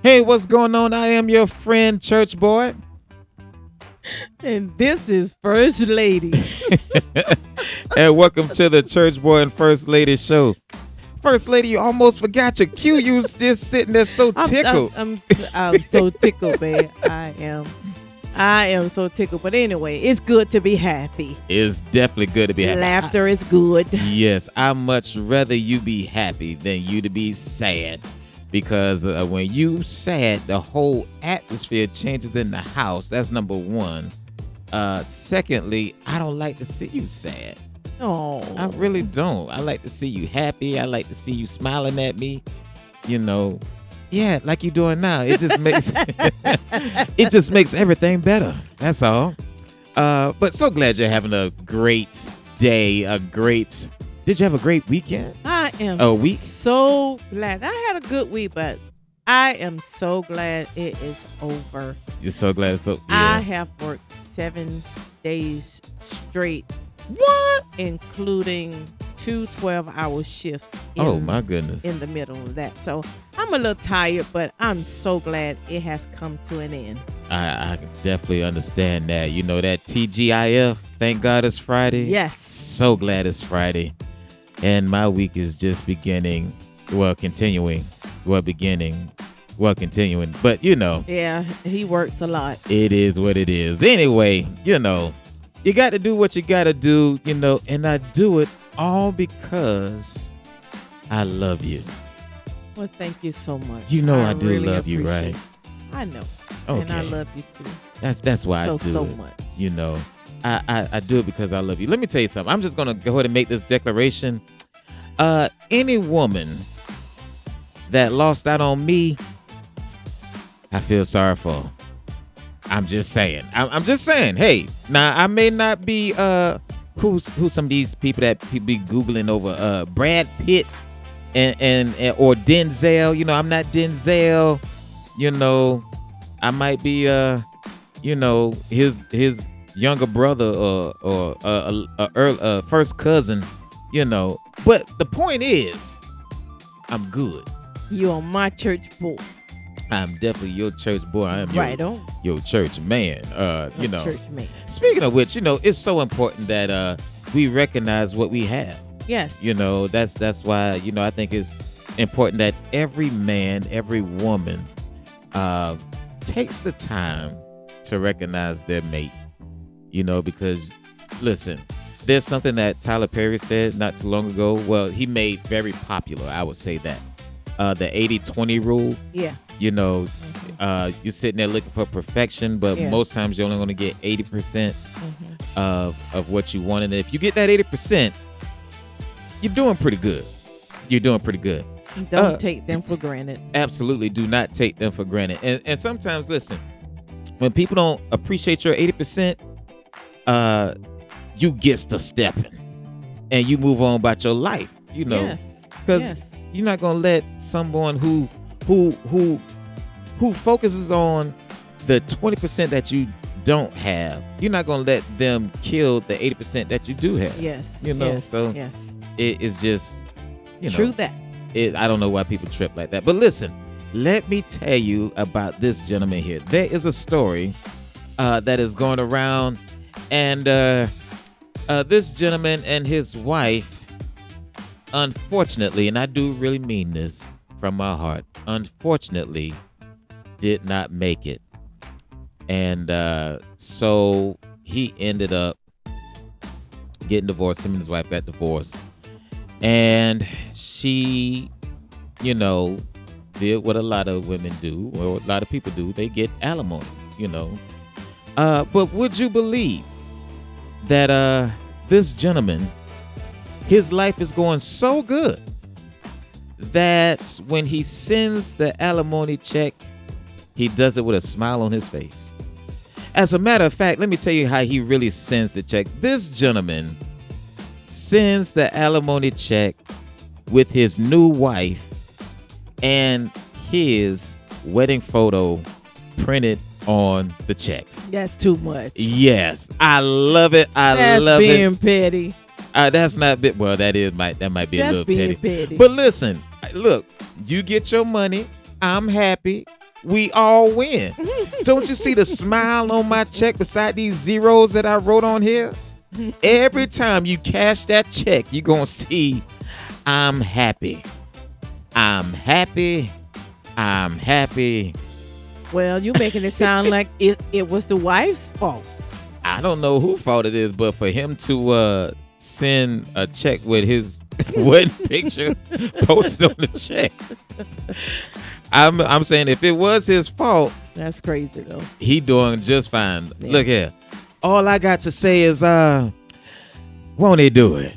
Hey, what's going on? I am your friend, Church Boy. And this is First Lady. And welcome to the Church Boy and First Lady show. First Lady, you almost forgot your cue. You was just sitting there so tickled. I'm so tickled, man. I am so tickled. But anyway, it's good to be happy. It's definitely good to be happy. Laughter is good. Yes, I much rather you be happy than you to be sad. Because when you sad, the whole atmosphere changes in the house. That's number one. Secondly, I don't like to see you sad. Oh, I really don't. I like to see you happy. I like to see you smiling at me. You know, yeah, like you're doing now. It just makes it just makes everything better. That's all. But so glad you're having a great day. Did you have a great weekend? I am week? so glad. I had a good week, but I am so glad it is over. You're so glad it's over. I have worked 7 days straight. What? Including 2 12-hour shifts. Oh my goodness. In the middle of that. So I'm a little tired, but I'm so glad it has come to an end. I can definitely understand that. You know, that TGIF, thank God it's Friday. Yes. So glad it's Friday. And my week is just beginning. Continuing. But, you know. Yeah, he works a lot. It is what it is. Anyway, you know, you got to do what you got to do, you know, and I do it all because I love you. Well, thank you so much. You know I do really love you, right? I know. Okay. And I love you too. That's why I do so it. much. You know, I do it because I love you. Let me tell you something. I'm just going to go ahead and make this declaration. Any woman that lost out on me, I feel sorry for. I'm just saying. I'm just saying. Hey, now I may not be who's some of these people that people be googling over Brad Pitt and or Denzel. You know, I'm not Denzel. You know, I might be you know, his younger brother or first cousin. You know, but the point is, I'm good. You are my church boy. I'm definitely your church boy. I am your church man. You know. Church man. Speaking of which, you know, it's so important that we recognize what we have. Yes. You know, that's why, you know, I think it's important that every man, every woman takes the time to recognize their mate. You know, because listen, there's something that Tyler Perry said not too long ago. Well, he made very popular, I would say that. The 80-20 rule. Yeah. You know, you're sitting there looking for perfection, but most times you're only going to get 80% of what you want. And if you get that 80%, you're doing pretty good. Don't take them for granted. Absolutely. Do not take them for granted. And sometimes, listen, when people don't appreciate your 80%, you get to stepping and you move on about your life, you know, because you're not going to let someone who focuses on the 20% that you don't have, you're not going to let them kill the 80% that you do have. Yes. You know, so it is just, you know. True that. I don't know why people trip like that. But listen, let me tell you about this gentleman here. There is a story that is going around, and this gentleman and his wife, unfortunately, and I do really mean this from my heart, unfortunately, did not make it. And so he ended up getting divorced. Him and his wife got divorced. And she, you know, did what a lot of women do, or a lot of people do. They get alimony, you know. But would you believe that this gentleman, his life is going so good that when he sends the alimony check, he does it with a smile on his face. As a matter of fact, let me tell you how he really sends the check. This gentleman sends the alimony check with his new wife and his wedding photo printed on the checks. That's too much. Yes, I love it. I love it. That's being petty. That's not bit. Well, that might be a little being petty. petty. But listen, look, you get your money. I'm happy. we all win. Don't you see the smile on my check beside these zeros that I wrote on here? Every time you cash that check, you're going to see I'm happy. I'm happy. I'm happy. Well, you're making it sound like it was the wife's fault. I don't know whose fault it is, but for him to send a check with his wedding picture posted on the check, I'm saying if it was his fault, that's crazy though. He doing just fine. Yeah. Look here. All I got to say is, won't he do it?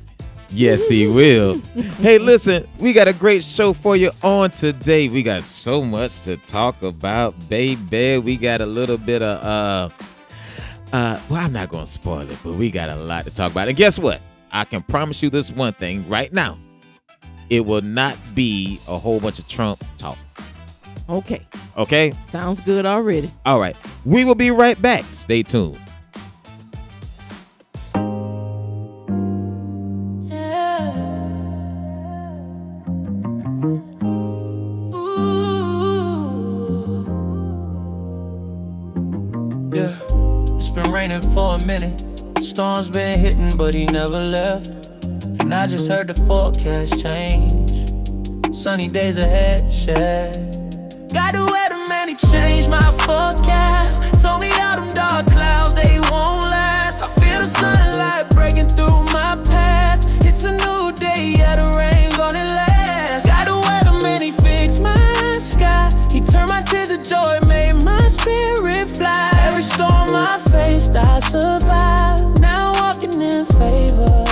Yes, he will. Hey, listen, we got a great show for you on today. We got so much to talk about, baby. We got a little bit of, well, I'm not going to spoil it, but we got a lot to talk about. And guess what? I can promise you this one thing right now. It will not be a whole bunch of Trump talk. Okay. Okay? Sounds good already. All right. We will be right back. Stay tuned. It's been raining for a minute. Storm's been hitting, but he never left. And I just heard the forecast change. Sunny days ahead, yeah. Got to weatherman, he changed my forecast. Told me all them dark clouds, they won't last. I feel the sunlight breaking through my path. It's a new day, yeah, the rain gonna last. Got to weatherman, he fixed my sky. He turned my tears to joy, made my spirit fly. Every storm I faced, I survived. Now walking in favor,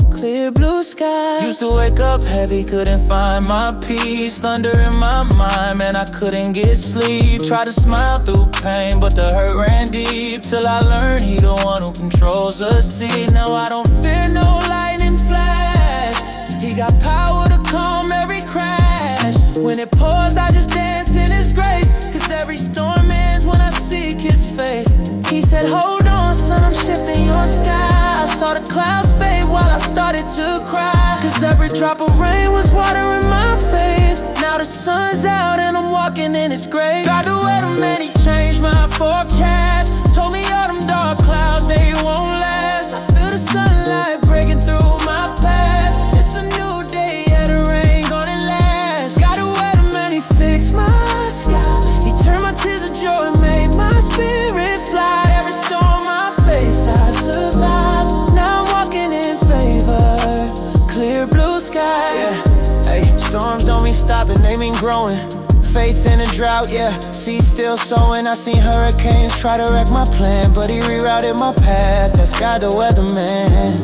clear blue sky. Used to wake up heavy, couldn't find my peace. Thunder in my mind, man, I couldn't get sleep. Tried to smile through pain, but the hurt ran deep. Till I learned he the one who controls the sea. Now I don't fear no lightning flash. He got power to calm every crash. When it pours, I just dance in his grace. Cause every storm ends when I seek his face. He said, hold on, son, I'm shifting your sky. I saw the clouds fade while I started to cry. Cause every drop of rain was watering my faith. Now the sun's out and I'm walking in his grave. God the weatherman, he changed my forecast. Told me all them dark clouds, they won't last. I feel the sunlight breaking through my past. It's a new day, yeah, the rain gonna last. God the weatherman, he fixed my sky. He turned my tears to joy, made my spirit fly. Every storm I face, I survive. Now I'm walking in favor, clear blue sky. Yeah, hey, storms don't mean stopping, they mean growing. Faith in a drought, yeah, seeds still sowing. I seen hurricanes try to wreck my plan, but he rerouted my path. That's God the weatherman.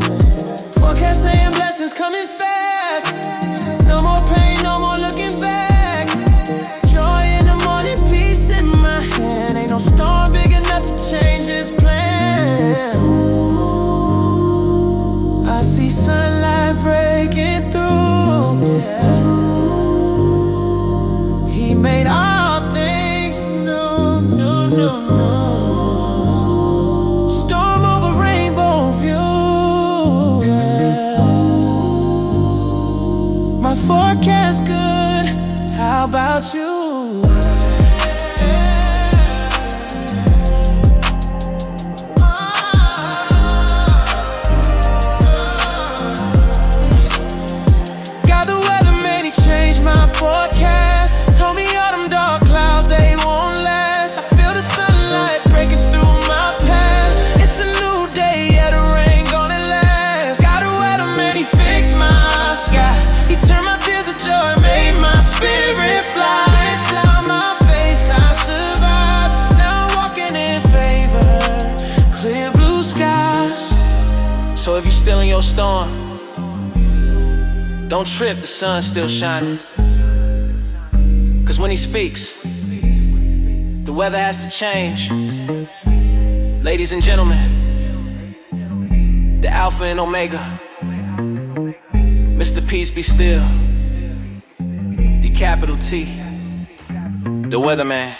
Forecast saying blessings coming fast. No more pain, no more looking back. Joy in the morning, peace in my hand. Ain't no storm big enough to change his plan. I see sunlight breaking through, yeah. He made all things new, new, new, new. Storm over rainbow view, yeah. My forecast good, how about you? Got the weatherman, he changed my forecast. Told me all them dark clouds, they won't last. I feel the sunlight breaking through my past. It's a new day, yeah, the rain gonna last. Got a weatherman, he fixed my sky. He turned my tears to joy, made my spirit fly. Fly my face, I survived. Now I'm walking in favor, clear blue skies. So if you're still in your storm, don't trip, the sun's still shining. Cause when he speaks, the weather has to change. Ladies and gentlemen, the Alpha and Omega, Mr. Peace be still, the capital T, the weatherman.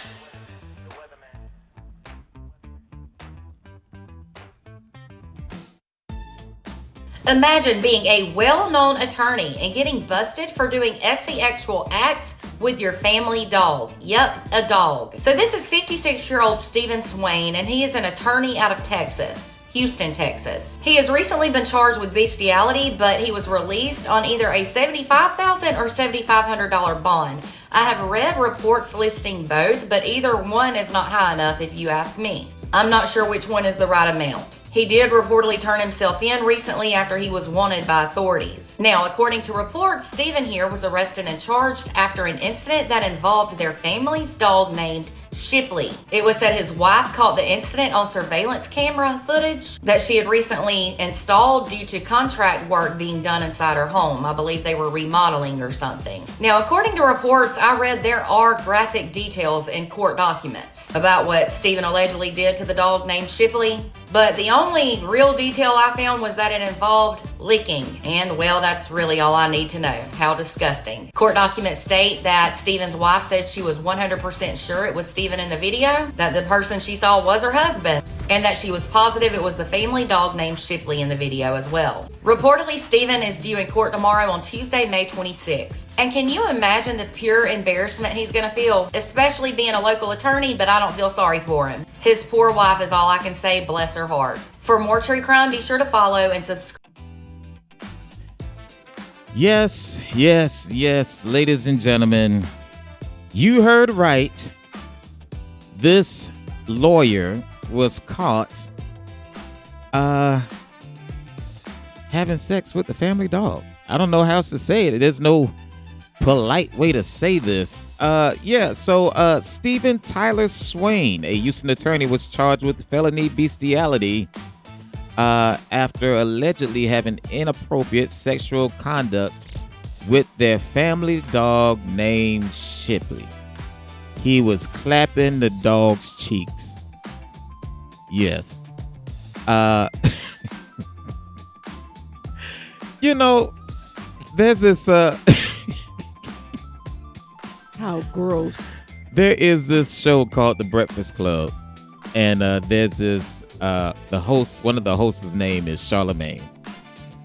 Imagine being a well-known attorney and getting busted for doing sexual acts with your family dog. Yep, a dog. So this is 56-year-old Stephen Swain, and he is an attorney out of Texas. Houston, Texas. He has recently been charged with bestiality, but he was released on either a $75,000 or $7,500 bond. I have read reports listing both, but either one is not high enough if you ask me. I'm not sure which one is the right amount. He did reportedly turn himself in recently after he was wanted by authorities. Now, according to reports, Stephen here was arrested and charged after an incident that involved their family's dog named Shipley. It was said his wife caught the incident on surveillance camera footage that she had recently installed due to contract work being done inside her home. I believe they were remodeling or something. Now, according to reports I read, there are graphic details in court documents about what Stephen allegedly did to the dog named Shipley, but the only real detail I found was that it involved licking. And well, that's really all I need to know. How disgusting. Court documents state that Stephen's wife said she was 100% sure it was Stephen in the video, that the person she saw was her husband, and that she was positive it was the family dog named Shipley in the video as well. Reportedly, Stephen is due in court tomorrow on Tuesday, May 26th. And can you imagine the pure embarrassment he's gonna feel, especially being a local attorney, but I don't feel sorry for him. His poor wife is all I can say, bless her heart. For more true crime, be sure to follow and subscribe. Yes, ladies and gentlemen, you heard right. This lawyer was caught having sex with the family dog. I don't know how else to say it. There's no polite way to say this. So Stephen Tyler Swain, a Houston attorney, was charged with felony bestiality after allegedly having inappropriate sexual conduct with their family dog named Shipley. He was clapping the dog's cheeks. Yes. There's this How gross. there is this show called The Breakfast Club, and there's this one of the hosts' name is Charlemagne,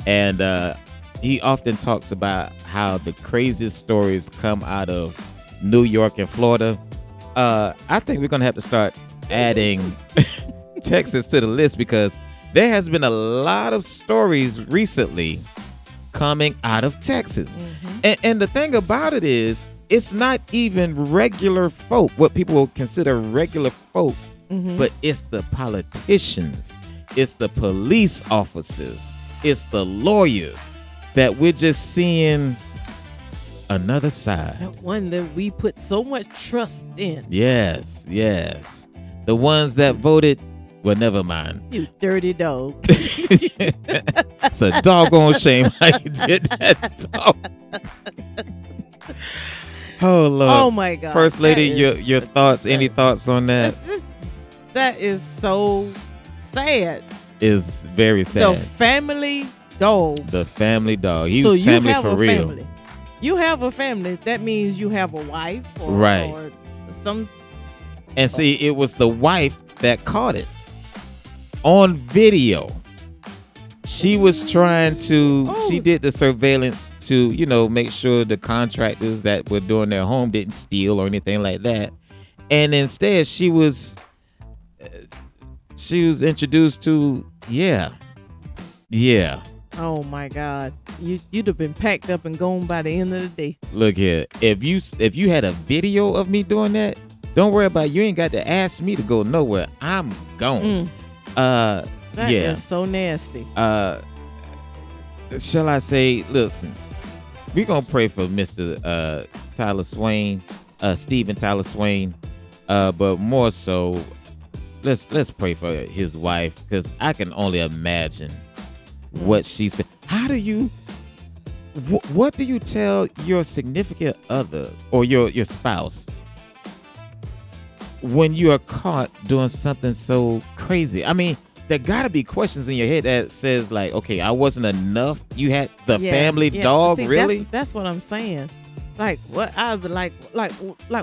and he often talks about how the craziest stories come out of New York and Florida. I think we're gonna have to start adding Texas to the list, because there has been a lot of stories recently coming out of Texas. And the thing about it is, it's not even regular folk, what people will consider regular folk, but it's the politicians, it's the police officers, it's the lawyers that we're just seeing another side. That one that we put so much trust in. Yes. The ones that voted, well, never mind. You dirty dog. It's a doggone shame how you did that, dog. Oh, Lord. Oh, my God. First Lady, your thoughts, any thoughts on that? That is so sad. Is very sad. The family dog. The family dog. He was family for real. Family. You have a family. That means you have a wife or, right. or some. And see, it was the wife that caught it on video. She was trying to, she did the surveillance to, make sure the contractors that were doing their home didn't steal or anything like that. And instead, she was introduced to, yeah. Oh my God, you'd have been packed up and gone by the end of the day. Look here, if you had a video of me doing that, don't worry about it. You ain't got to ask me to go nowhere. I'm gone. That is so nasty. Shall I say, listen, we're gonna pray for Mr. Tyler Swain, Stephen Tyler Swain, but more so, let's pray for his wife, because I can only imagine what she's. How do you? What do you tell your significant other or your spouse when you are caught doing something so crazy? I mean, there gotta be questions in your head that says like, okay, I wasn't enough. You had the family dog, see, really? That's what I'm saying. Like, what I'd be like,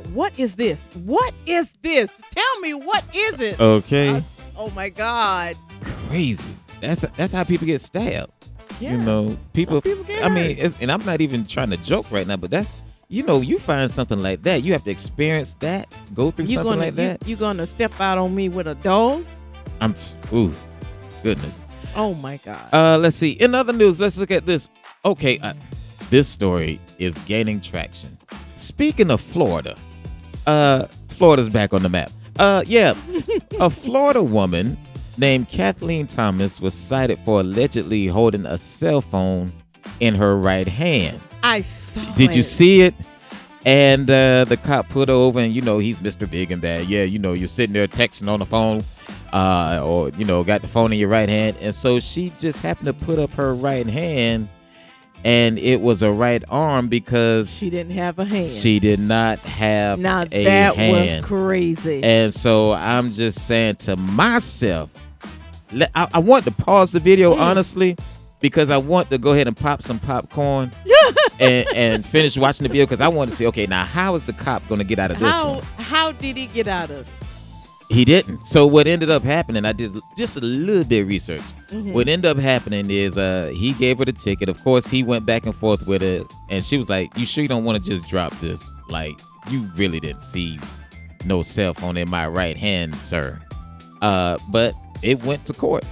what is this? What is this? Tell me, what is it? Okay. Oh my God. Crazy. That's how people get stabbed. Yeah. People Some people get I mean, hurt. and I'm not even trying to joke right now, but that's you find something like that, you have to experience that, go through something like that. You gonna step out on me with a dog? Ooh, goodness. Oh my God. Let's see. In other news, let's look at this. Okay, this story is gaining traction. Speaking of Florida, Florida's back on the map. Yeah, a Florida woman named Kathleen Thomas was cited for allegedly holding a cell phone in her right hand. I saw Did it. you see it? And the cop put her over, and he's Mr. Big and Bad. Yeah, you're sitting there texting on the phone, or got the phone in your right hand, and so she just happened to put up her right hand, and it was a right arm because she didn't have a hand. She did not have now a that hand. was crazy. And so I'm just saying to myself, I want to pause the video honestly, because I want to go ahead and pop some popcorn and finish watching the video, because I want to see, okay, now how is the cop going to get out of this one? How did he get out of it? He didn't. So what ended up happening, I did just a little bit of research. What ended up happening is he gave her the ticket. Of course, he went back and forth with it, and she was like, you sure you don't want to just drop this? Like, you really didn't see no cell phone in my right hand, sir. But it went to court.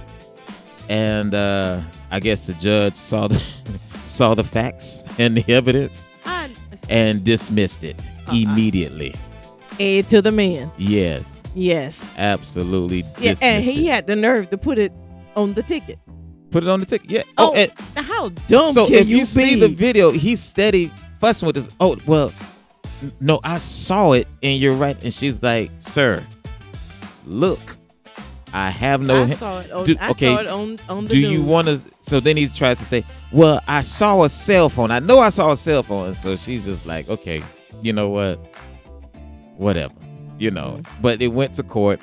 And I guess the judge saw the facts and the evidence and dismissed it immediately. Aid to the man. Yes. Yes. Absolutely. Yeah, and he had the nerve to put it on the ticket. Put it on the ticket. Yeah. Oh, and how dumb so can if you be? see the video, he's steady fussing with this. Oh, well, no, I saw it and you're right. And she's like, sir, look, I have no. I saw it on the Do you want to? So then he tries to say, well, I saw a cell phone. I know I saw a cell phone. And so she's just like, okay, you know what? Whatever. But it went to court,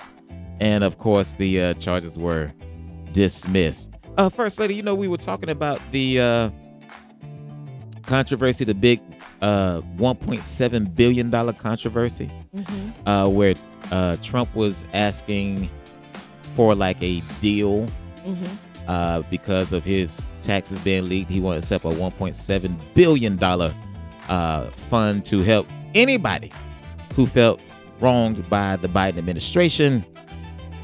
and of course the charges were dismissed. First Lady, we were talking about the controversy, the big $1.7 billion controversy, where Trump was asking for like a deal because of his taxes being leaked. He wanted to set up a $1.7 billion fund to help anybody who felt wronged by the Biden administration,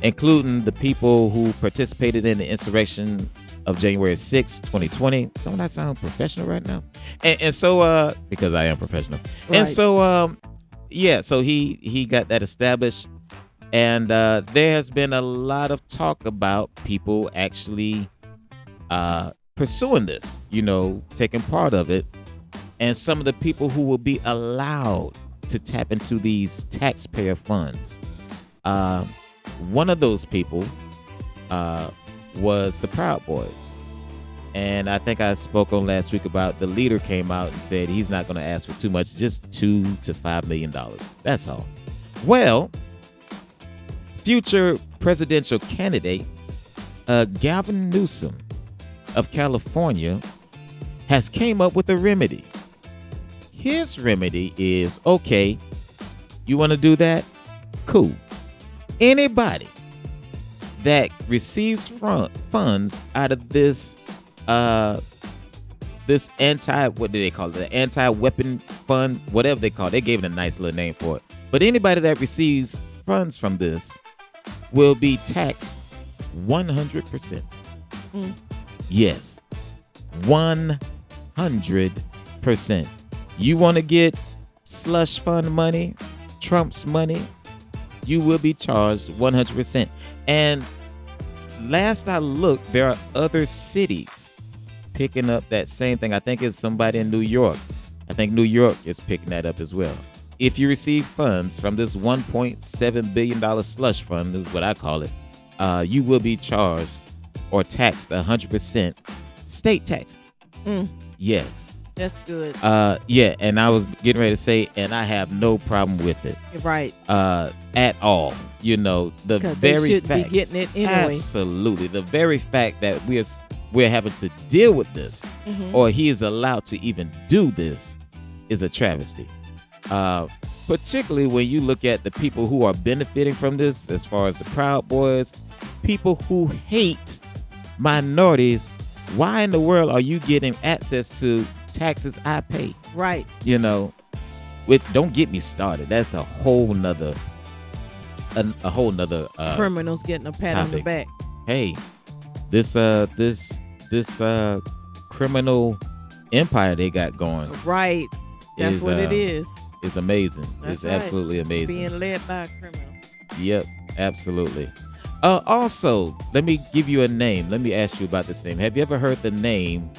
including the people who participated in the insurrection of January 6, 2020. Don't I sound professional right now? And so, because I am professional. Right. And so, so he got that established. And there has been a lot of talk about people actually pursuing this, taking part of it. And some of the people who will be allowed to tap into these taxpayer funds. One of those people was the Proud Boys. And I think I spoke on last week about the leader came out and said he's not going to ask for too much, just $2 to $5 million. That's all. Well, future presidential candidate Gavin Newsom of California has came up with a remedy. His remedy is, okay, you want to do that? Cool. Anybody that receives funds out of this this what do they call it? The anti-weapon fund, whatever they call it. They gave it a nice little name for it. But anybody that receives funds from this will be taxed 100%. Yes, 100%. You want to get slush fund money, Trump's money, you will be charged 100%. And last I looked, there are other cities picking up that same thing. I think it's somebody in New York. I think New York is picking that up as well. If you receive funds from this $1.7 billion slush fund, is what I call it, you will be charged or taxed 100% state taxes. Yes. That's good. Yeah, and I was getting ready to say, and I have no problem with it. Right. At all. The very fact, be getting it anyway. Absolutely. The very fact that we're having to deal with this, or he is allowed to even do this, is a travesty. Particularly when you look at the people who are benefiting from this, as far as the Proud Boys, people who hate minorities. Why in the world are you getting access to taxes I pay? Right. don't get me started. That's a whole nother Criminals getting a pat on the topic. back. Hey, this criminal empire they got going Right. That's is what it is. is amazing. That's It's right. absolutely amazing. Being led by a criminal. Yep, absolutely. Also, let me give you a name. Let me ask you about this name. Have you ever heard the name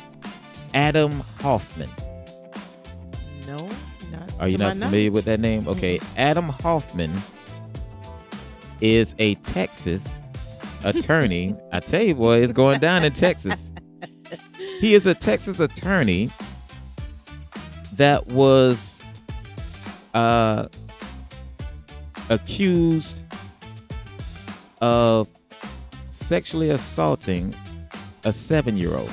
Adam Hoffman? No, not. Are you to my not familiar knowledge. with that name? Okay, Adam Hoffman is a Texas attorney. I tell you, boy, it's going down in Texas. He is a Texas attorney that was accused of sexually assaulting a 7-year-old.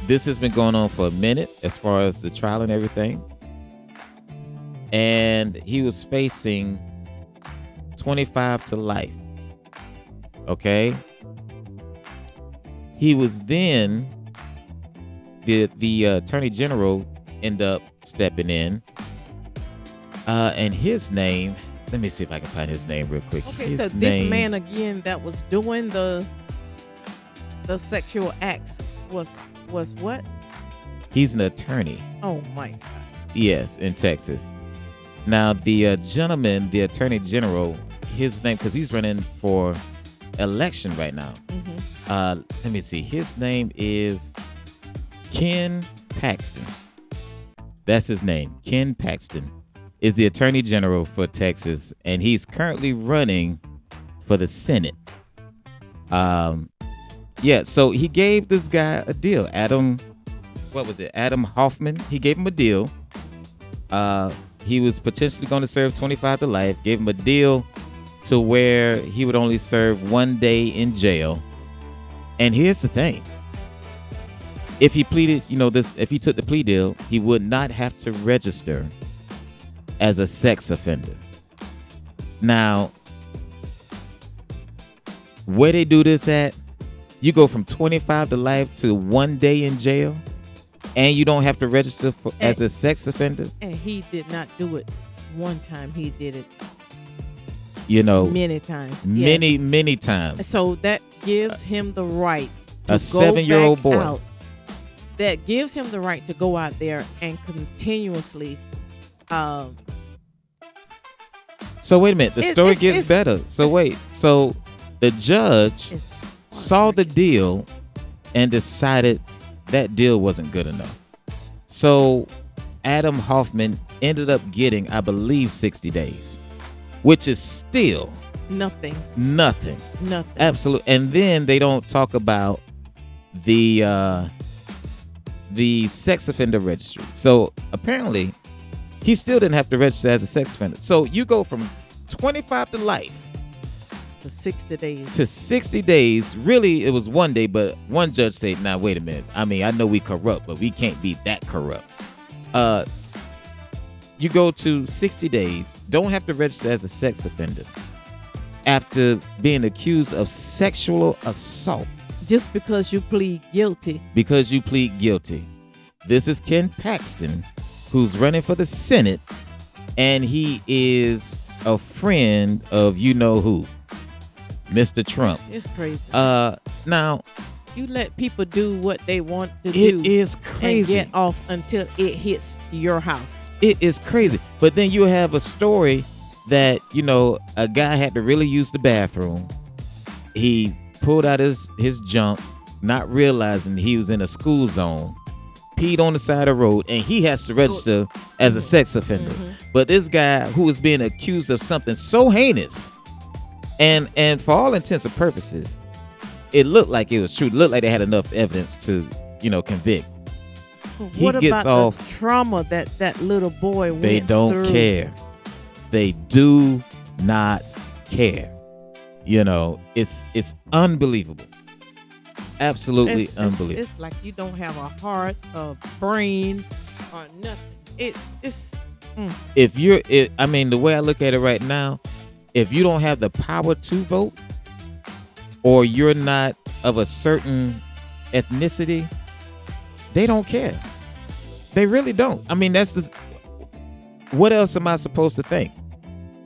This has been going on for a minute as far as the trial and everything. And he was facing 25 to life. Okay. He was then, the attorney general ended up stepping in. And his name, let me see if I can find his name real quick. Okay, His so this man again that was doing the sexual acts was what? He's an attorney. Oh my God. Yes, in Texas. Now, the gentleman, the attorney general, his name, because he's running for election right now. Mm-hmm. Let me see. His name is Ken Paxton. That's his name. Ken Paxton is the attorney general for Texas, and he's currently running for the Senate. Yeah, so he gave this guy a deal. Adam Hoffman. He gave him a deal. He was potentially going to serve 25 to life. Gave him a deal to where he would only serve 1 day in jail. And here's the thing. If he pleaded, if he took the plea deal, he would not have to register as a sex offender. Now, where they do this at, you go from 25 to life to 1 day in jail, and you don't have to register as a sex offender. And he did not do it one time. He did it many times. Many times. So that gives him the right to a 7-year-old boy. out. That gives him the right to go out there and continuously. So wait a minute. The story gets better. So the judge saw the deal and decided that deal wasn't good enough. So Adam Hoffman ended up getting, I believe, 60 days, which is still nothing. Absolutely. And then they don't talk about the sex offender registry. So apparently he still didn't have to register as a sex offender. So you go from 25 to life to 60 days. To 60 days. Really, it was 1 day, but one judge said, "Now, wait a minute. I mean, I know we corrupt, but we can't be that corrupt." You go to 60 days, don't have to register as a sex offender after being accused of sexual assault. Just because you plead guilty. Because you plead guilty. This is Ken Paxton, who's running for the Senate, and he is a friend of you-know-who, Mr. Trump. It's crazy. Now, you let people do what they want to do. It is crazy. And get off until it hits your house. It is crazy. But then you have a story that, a guy had to really use the bathroom. He pulled out his junk, not realizing he was in a school zone, peed on the side of the road, and he has to register as a sex offender. Mm-hmm. But this guy who is being accused of something so heinous, and for all intents and purposes, it looked like it was true. It looked like they had enough evidence to, convict. What about the trauma that little boy went through? They don't care. They do not care. It's unbelievable. Absolutely unbelievable. It's like you don't have a heart, a brain, or nothing. The way I look at it right now, if you don't have the power to vote, or you're not of a certain ethnicity, they don't care. They really don't. I mean, that's just, what else am I supposed to think?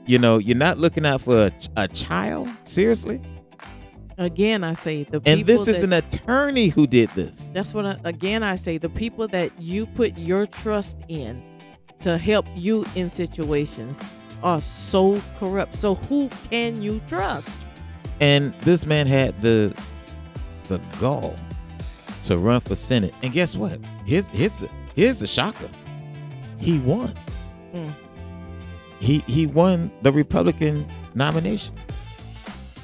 You're not looking out for a child. Seriously. Again, I say the people. And this is an attorney who did this. That's what. I say the people that you put your trust in to help you in situations are so corrupt. So who can you trust? And this man had the gall to run for Senate. And guess what? Here's the shocker. He won. He won the Republican nomination.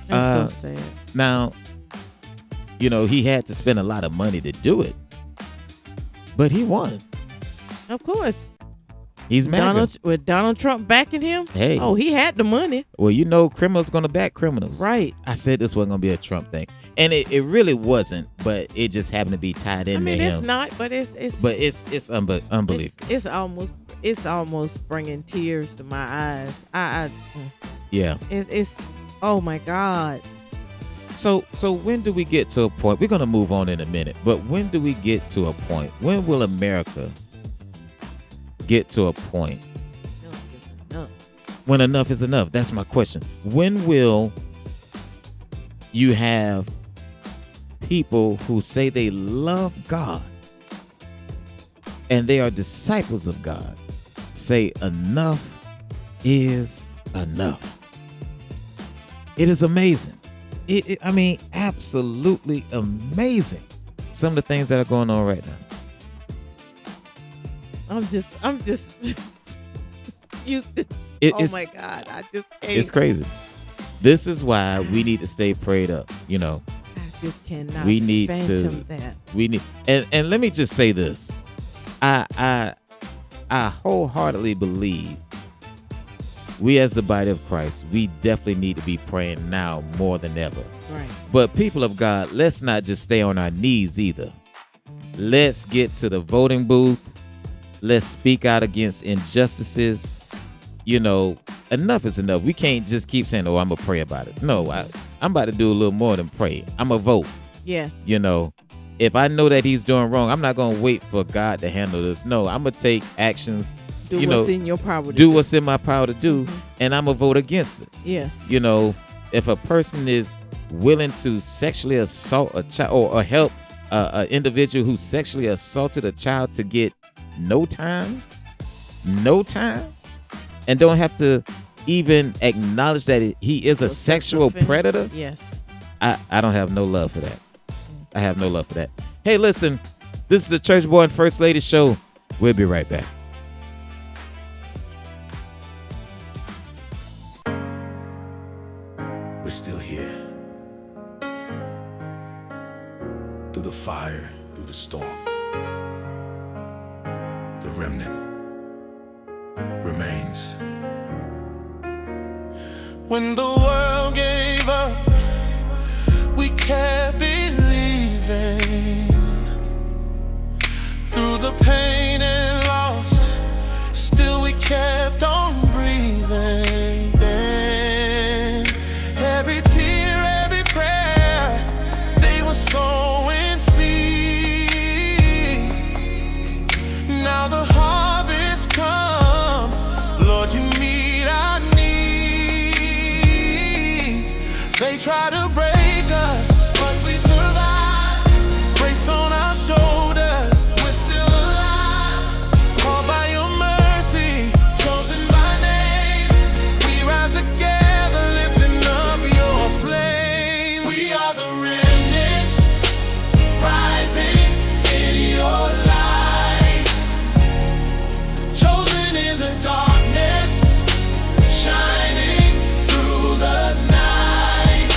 That's so sad. Now, he had to spend a lot of money to do it, but he won. Of course. He's mad. With Donald Trump backing him? Hey. Oh, he had the money. Well, criminals going to back criminals. Right. I said this wasn't going to be a Trump thing. And it really wasn't, but it just happened to be tied in to him. It's not, but it's unbelievable. It's almost bringing tears to my eyes. Yeah. It's oh my God. So when do we get to a point? We're going to move on in a minute, but when do we get to a point? When will America get to a point when enough is enough? That's my question. When will you have people who say they love God and they are disciples of God say enough is enough? It is amazing. I mean, absolutely amazing. Some of the things that are going on right now. I'm just oh my God, I just can't. It's crazy. This is why we need to stay prayed up, I just cannot we need phantom that. We need and let me just say this. I wholeheartedly believe we as the body of Christ, we definitely need to be praying now more than ever. Right. But people of God, let's not just stay on our knees either. Let's get to the voting booth. Let's speak out against injustices. Enough is enough. We can't just keep saying, oh, I'm going to pray about it. No, I'm about to do a little more than pray. I'm going to vote. Yes. If I know that he's doing wrong, I'm not going to wait for God to handle this. No, I'm going to take actions. Do what's in your power to do. Do what's in my power to do, and I'm going to vote against it. Yes. If a person is willing to sexually assault a child or help an individual who sexually assaulted a child to get no time, and don't have to even acknowledge that he is a sexual predator. Yes. I don't have no love for that. I have no love for that. Hey, listen, this is the Church Boi and First Lady show. We'll be right back. We're still here. Through the fire, through the storm. The remnant remains. When the world gave up, we kept believing. Through the pain and loss, still we kept on breathing. Every tear, every prayer, they were sowing seeds. Now the harvest comes, Lord, you meet our needs. They try to break us, but we survive. Grace on our shoulders, we're still alive. Called by your mercy, chosen by name. We rise together, lifting up your flame. We are the remnant, rising in your light. Chosen in the darkness, shining through the night.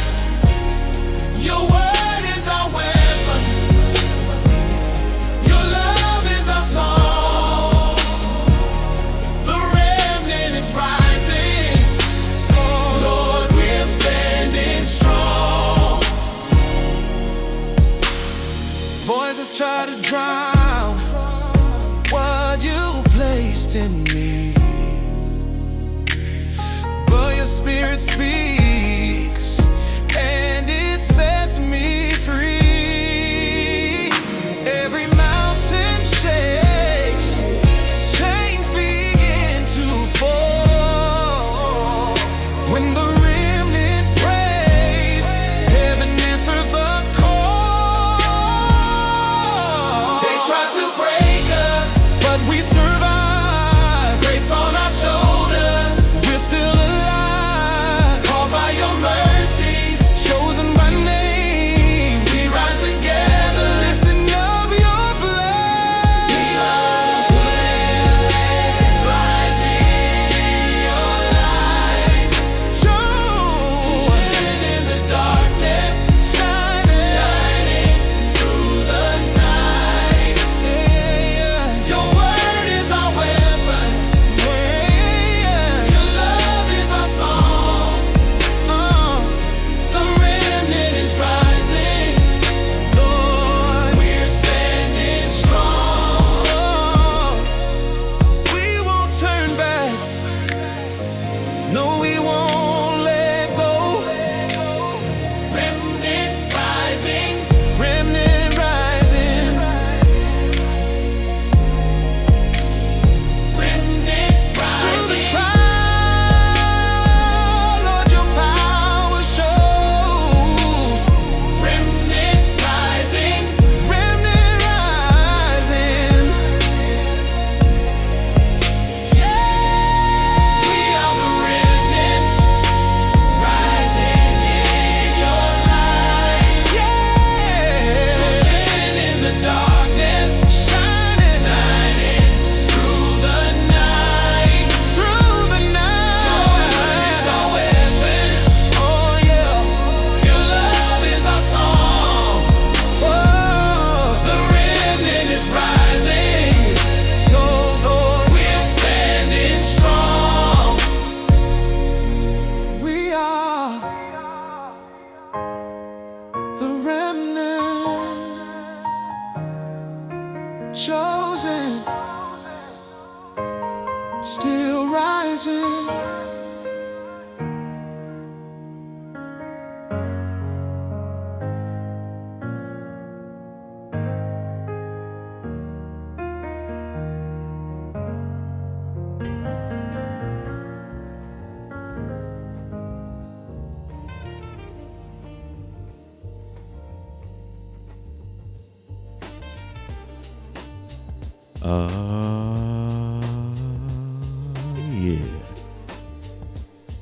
Yeah.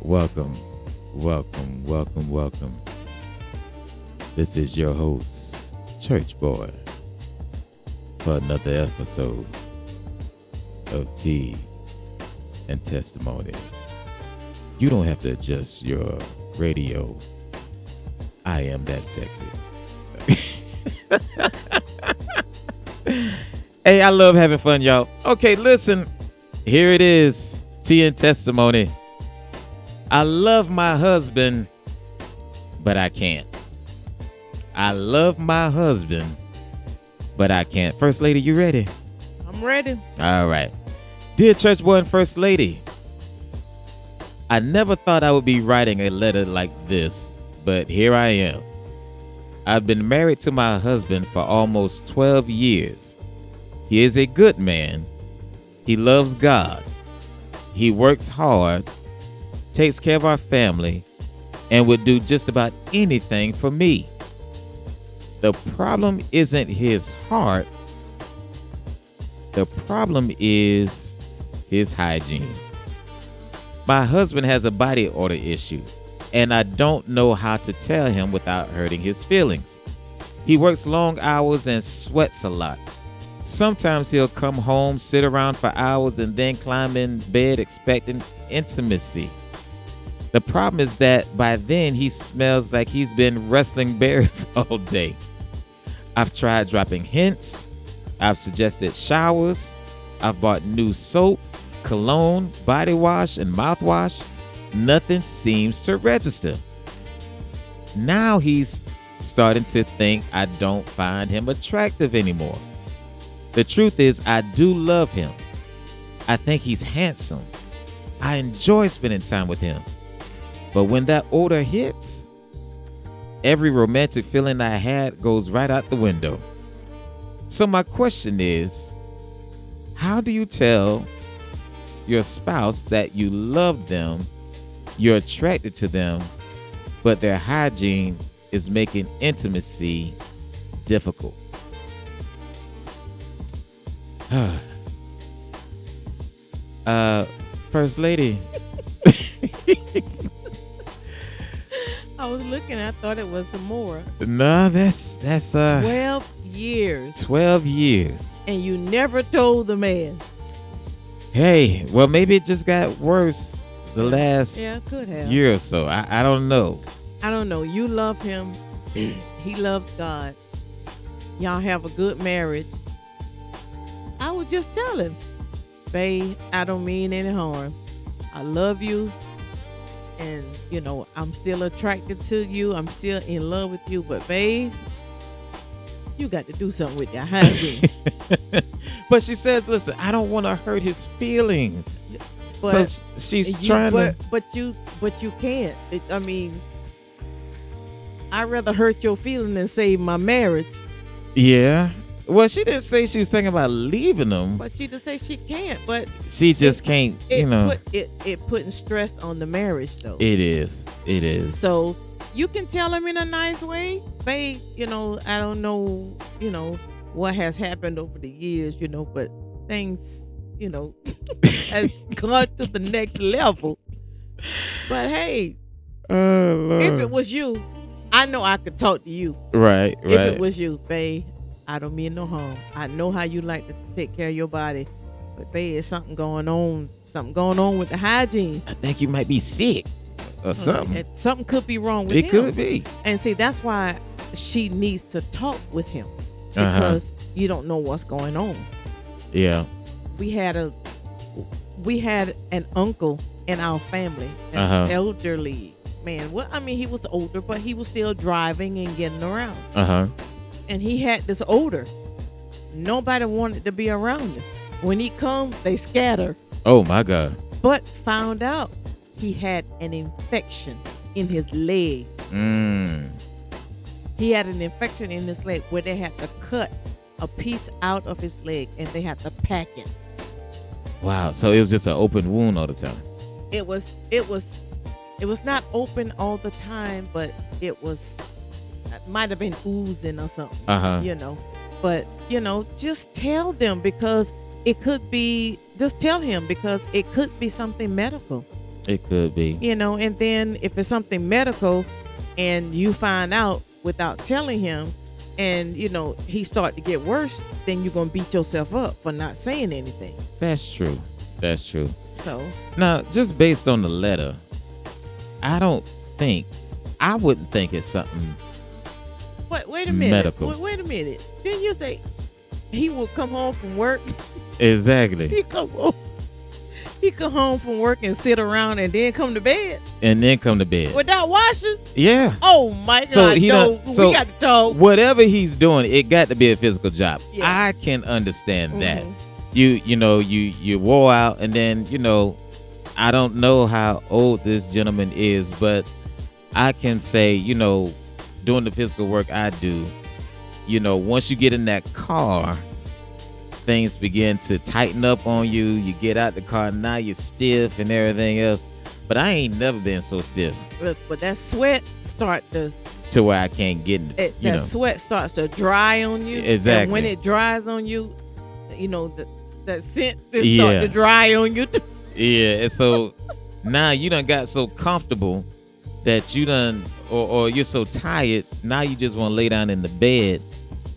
Welcome, welcome, welcome, welcome. This is your host, Church Boy, for another episode of Tea and Testimony. You don't have to adjust your radio. I am that sexy. Hey, I love having fun, y'all. Okay, listen. Here it is. Tea and Testimony. I love my husband, but I can't. I love my husband, but I can't. First Lady, you ready? I'm ready. All right. Dear Church Boy and First Lady, I never thought I would be writing a letter like this, but here I am. I've been married to my husband for almost 12 years. He is a good man. He loves God. He works hard, takes care of our family, and would do just about anything for me. The problem isn't his heart. The problem is his hygiene. My husband has a body odor issue, and I don't know how to tell him without hurting his feelings. He works long hours and sweats a lot. Sometimes he'll come home, sit around for hours, and then climb in bed expecting intimacy. The problem is that by then he smells like he's been wrestling bears all day. I've tried dropping hints. I've suggested showers. I've bought new soap, cologne, body wash, and mouthwash. Nothing seems to register. Now he's starting to think I don't find him attractive anymore. The truth is, I do love him. I think he's handsome. I enjoy spending time with him. But when that odor hits, every romantic feeling I had goes right out the window. So my question is, how do you tell your spouse that you love them, you're attracted to them, but their hygiene is making intimacy difficult? First Lady. I was looking, I thought it was some more. No, that's 12 years. 12 years. And you never told the man. Hey, well, maybe it just got worse the last could have. year or so. I don't know. I don't know. You love him. He loves God. Y'all have a good marriage. I would just tell him, babe, I don't mean any harm. I love you. And, I'm still attracted to you. I'm still in love with you. But, babe, you got to do something with your hygiene. But she says, listen, I don't want to hurt his feelings. But so she's trying to. But you can't. I'd rather hurt your feelings than save my marriage. Yeah. Well, she didn't say she was thinking about leaving them. But she just say she can't. But she just can't, It putting stress on the marriage, though. It is. So you can tell him in a nice way, babe, I don't know, what has happened over the years, but things, has gone to the next level. But hey, if it was you, I know I could talk to you. Right. If it was you, babe, I don't mean no harm. I know how you like to take care of your body, but babe, there's something going on with the hygiene. I think you might be sick or something. And something could be wrong with him. It could be. And see, that's why she needs to talk with him, because you don't know what's going on. Yeah. We had an uncle in our family, an elderly man. Well, he was older, but he was still driving and getting around. And he had this odor. Nobody wanted to be around him. When he come, they scatter. Oh my God. But found out he had an infection in his leg. He had an infection in his leg where they had to cut a piece out of his leg and they had to pack it. Wow. So it was just an open wound all the time. It was not open all the time, but it might have been oozing or something. But just tell them, because it could be, just tell him, because it could be something medical, It could be. and then if it's something medical and you find out without telling him, and he start to get worse, then you're gonna beat yourself up for not saying anything. That's true. That's true. So Now, just based on the letter, I wouldn't think it's something. wait a minute. Medical. Wait a minute. Didn't you say he will come home from work? Exactly. He come home from work and sit around and then come to bed And then come to bed. without washing? Yeah. Oh my God! So he no, done- so we got to talk. Whatever he's doing, it got to be a physical job. Yeah. I can understand that. Mhm. You wore out, and then I don't know how old this gentleman is, but I can say doing the physical work I do, once you get in that car, things begin to tighten up on you. You get out the car, now you're stiff and everything else. But I ain't never been so stiff But that sweat start to to where I can't get in. that sweat starts to dry on you. Exactly. And when it dries on you, that scent just Yeah. start to dry on you too. Yeah, and so now you done got so comfortable that you done, or you're so tired, now you just want to lay down in the bed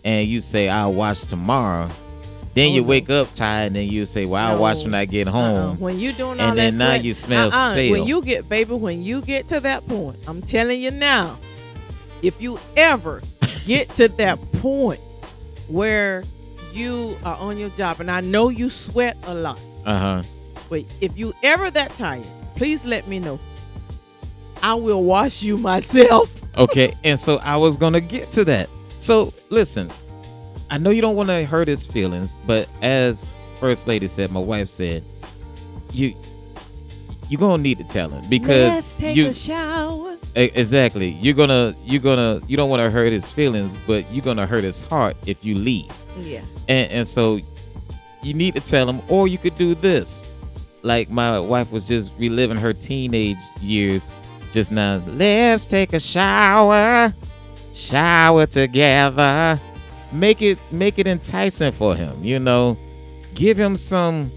and you say, I'll watch tomorrow. Then Oh, you no. wake up tired and then you say, well, I'll No. watch when I get home. When you doing all And that then now sweat, you smell stale. When you get to that point, I'm telling you now, if you ever get to that point where you are on your job, and I know you sweat a lot, Uh-huh. but if you ever that tired, please let me know. I will wash you myself. Okay, and so I was going to get to that. So listen, I know you don't want to hurt his feelings, but as First Lady said, my wife said, you're going to need to tell him, because Let's take you a shower. Exactly. You don't want to hurt his feelings, but you're going to hurt his heart if you leave. Yeah. And so you need to tell him, or you could do this. Like my wife was just reliving her teenage years just now. Let's take a shower together. Make it enticing for him, give him some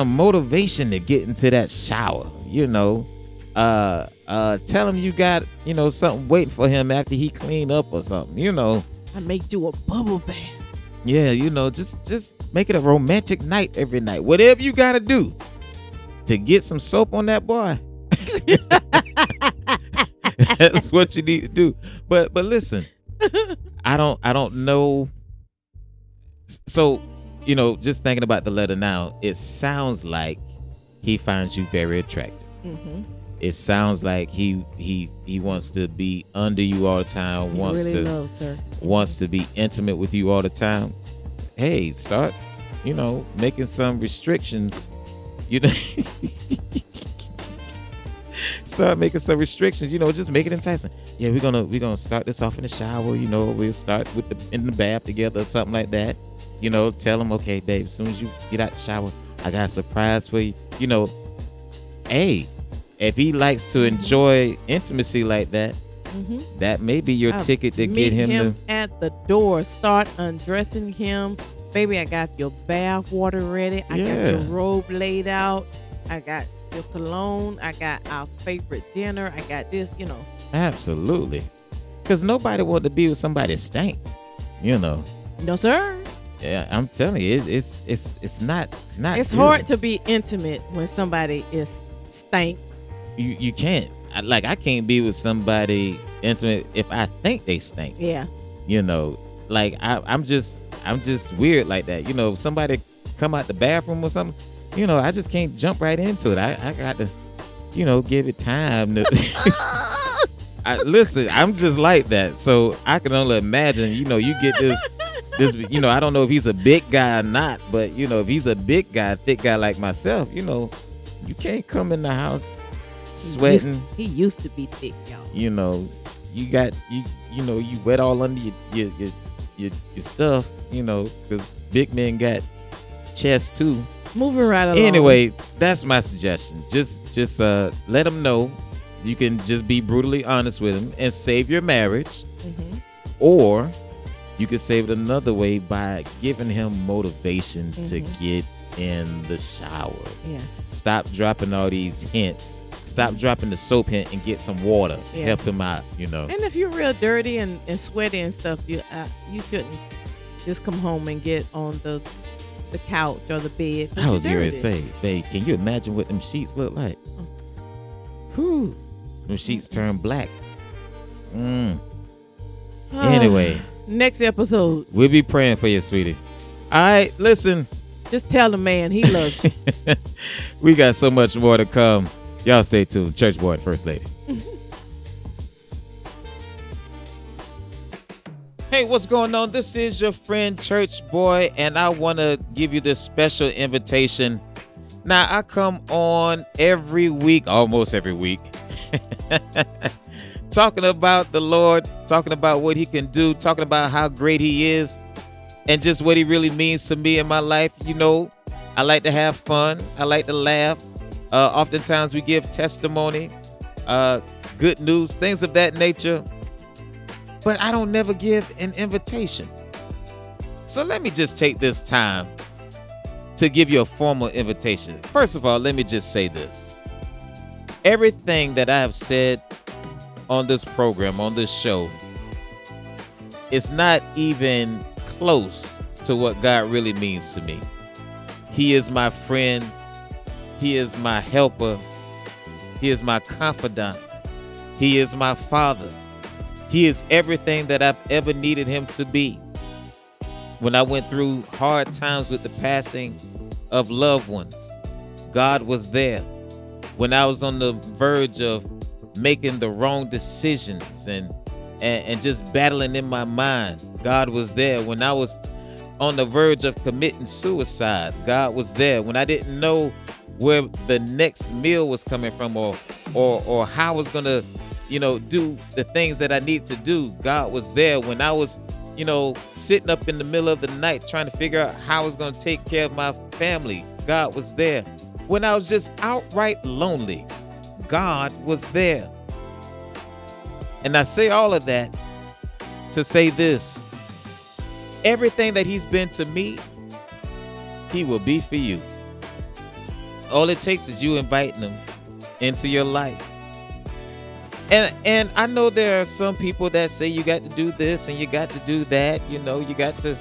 motivation to get into that shower, tell him you got, something waiting for him after he clean up or something, I make you a bubble bath. Yeah, just make it a romantic night every night. Whatever you got to do to get some soap on that boy. That's what you need to do. But listen, I don't know. So, just thinking about the letter now, it sounds like he finds you very attractive. Mm-hmm. It sounds like he wants to be under you all the time. He Wants really to loves her. wants to be intimate with you all the time. Hey, start, making some restrictions. Start making some restrictions. Just make it enticing. Yeah, we're gonna start this off in the shower. We'll start in the bath together or something like that. Tell him, okay, babe, as soon as you get out the shower, I got a surprise for you. Hey, if he likes to enjoy intimacy like that, Mm-hmm. that may be your ticket to get him to. At the door. Start undressing him. Baby, I got your bath water ready. I got your robe laid out. I got your cologne. I got our favorite dinner. I got this, Absolutely. Because nobody want to be with somebody that stank. No, sir. Yeah, I'm telling you, it's not It's good. hard to be intimate when somebody is stank. You can't. I can't be with somebody intimate if I think they stink. Yeah. I'm just weird like that. If somebody come out the bathroom or something, I just can't jump right into it. I got to, give it time to. Listen, I'm just like that. So I can only imagine, you get this, I don't know if he's a big guy or not, but if he's a big guy, thick guy like myself, you can't come in the house sweating. He used to be thick, y'all. You got you wet all under your stuff, because big men got chest too. Moving right along. Anyway, that's my suggestion. Just let him know. You can just be brutally honest with him and save your marriage, Mm-hmm. or You could save it another way by giving him motivation to get in the shower. Yes. Stop dropping all these hints. Stop dropping the soap hint and get some water. Yeah. Help him out, you know. And if you're real dirty and sweaty and stuff, you shouldn't just come home and get on the couch or the bed. I was going to say, babe, can you imagine what them sheets look like? Whew. Them sheets turn black. Anyway. Next episode. We'll be praying for you, sweetie. All right, listen. Just tell the man he loves you. We got so much more to come. Y'all stay tuned. Church Boy and First Lady. Hey, what's going on? This is your friend Church Boy, and I want to give you this special invitation. Now, I come on every week, almost every week, talking about the Lord, talking about what he can do, talking about how great he is, and just what he really means to me in my life. You know, I like to have fun. I like to laugh. Oftentimes we give testimony, good news, things of that nature. But I don't never give an invitation. So let me just take this time to give you a formal invitation. First of all, let me just say this. Everything that I have said on this program, on this show, is not even close to what God really means to me. He is my friend. He is my helper. He is my confidant. He is my father. He is everything that I've ever needed him to be. When I went through hard times with the passing of loved ones, God was there. When I was on the verge of making the wrong decisions and just battling in my mind, God was there. When I was on the verge of committing suicide, God was there. When I didn't know where the next meal was coming from or how I was going to, do the things that I need to do, God was there. When I was, sitting up in the middle of the night trying to figure out how I was going to take care of my family, God was there. When I was just outright lonely, God was there. And I say all of that to say this. Everything that he's been to me, he will be for you. All it takes is you inviting him into your life. And I know there are some people that say you got to do this and you got to do that. You got to,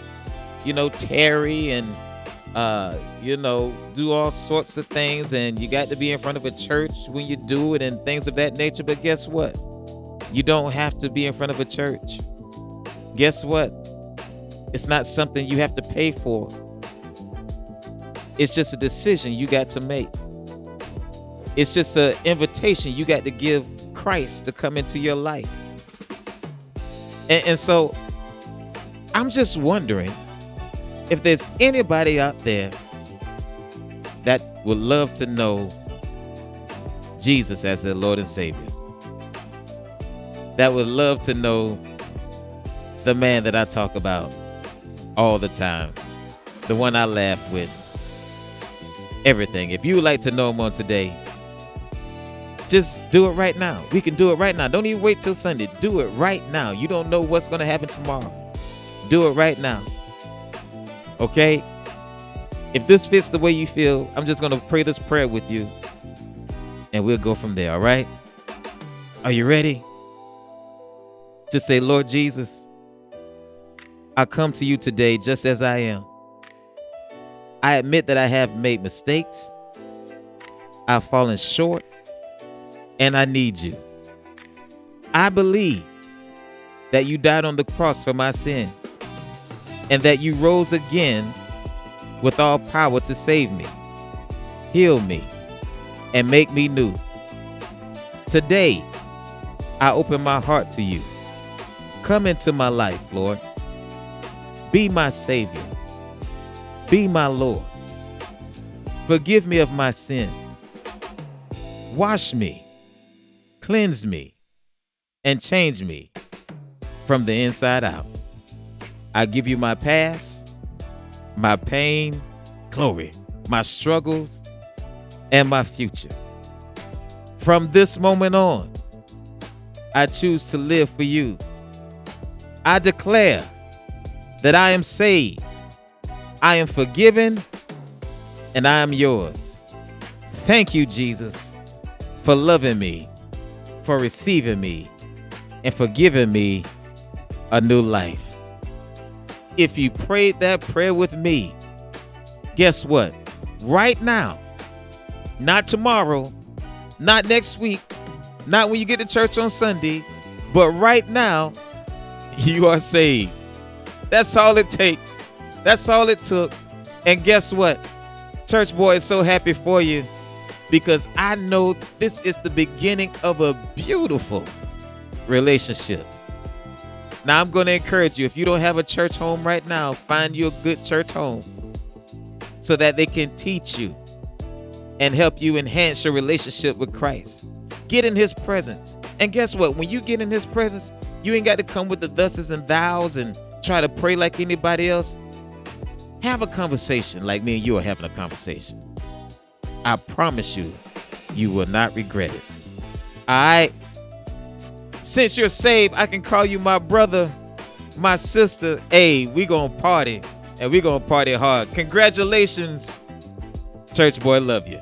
tarry and, do all sorts of things. And you got to be in front of a church when you do it and things of that nature. But guess what? You don't have to be in front of a church. Guess what? It's not something you have to pay for. It's just a decision you got to make. It's just an invitation you got to give Christ to come into your life. And so I'm just wondering if there's anybody out there that would love to know Jesus as their Lord and Savior, that would love to know the man that I talk about all the time, the one I laugh with, everything. If you would like to know him on today, just do it right now. We can do it right now. Don't even wait till Sunday. Do it right now. You don't know what's going to happen tomorrow. Do it right now. Okay? If this fits the way you feel, I'm just going to pray this prayer with you, and we'll go from there, all right? Are you ready? Just say, Lord Jesus, I come to you today just as I am. I admit that I have made mistakes. I've fallen short. And I need you. I believe that you died on the cross for my sins and that you rose again with all power to save me, heal me, and make me new. Today, I open my heart to you. Come into my life, Lord. Be my Savior. Be my Lord. Forgive me of my sins. Wash me. Cleanse me and change me from the inside out. I give you my past, my pain, glory, my struggles, and my future. From this moment on, I choose to live for you. I declare that I am saved, I am forgiven, and I am yours. Thank you, Jesus, for loving me, for receiving me, and for giving me a new life. If you prayed that prayer with me, guess what? Right now, not tomorrow, not next week, not when you get to church on Sunday, but right now, you are saved. That's all it takes. That's all it took. And guess what? Church Boy is so happy for you because I know this is the beginning of a beautiful relationship. Now, I'm going to encourage you, if you don't have a church home right now, find you a good church home so that they can teach you and help you enhance your relationship with Christ. Get in his presence. And guess what? When you get in his presence, you ain't got to come with the thuses and thous and try to pray like anybody else. Have a conversation like me and you are having a conversation. I promise you, you will not regret it. All right? Since you're saved, I can call you my brother, my sister. Hey, we gonna party, and we gonna party hard. Congratulations, Church Boy. Love you.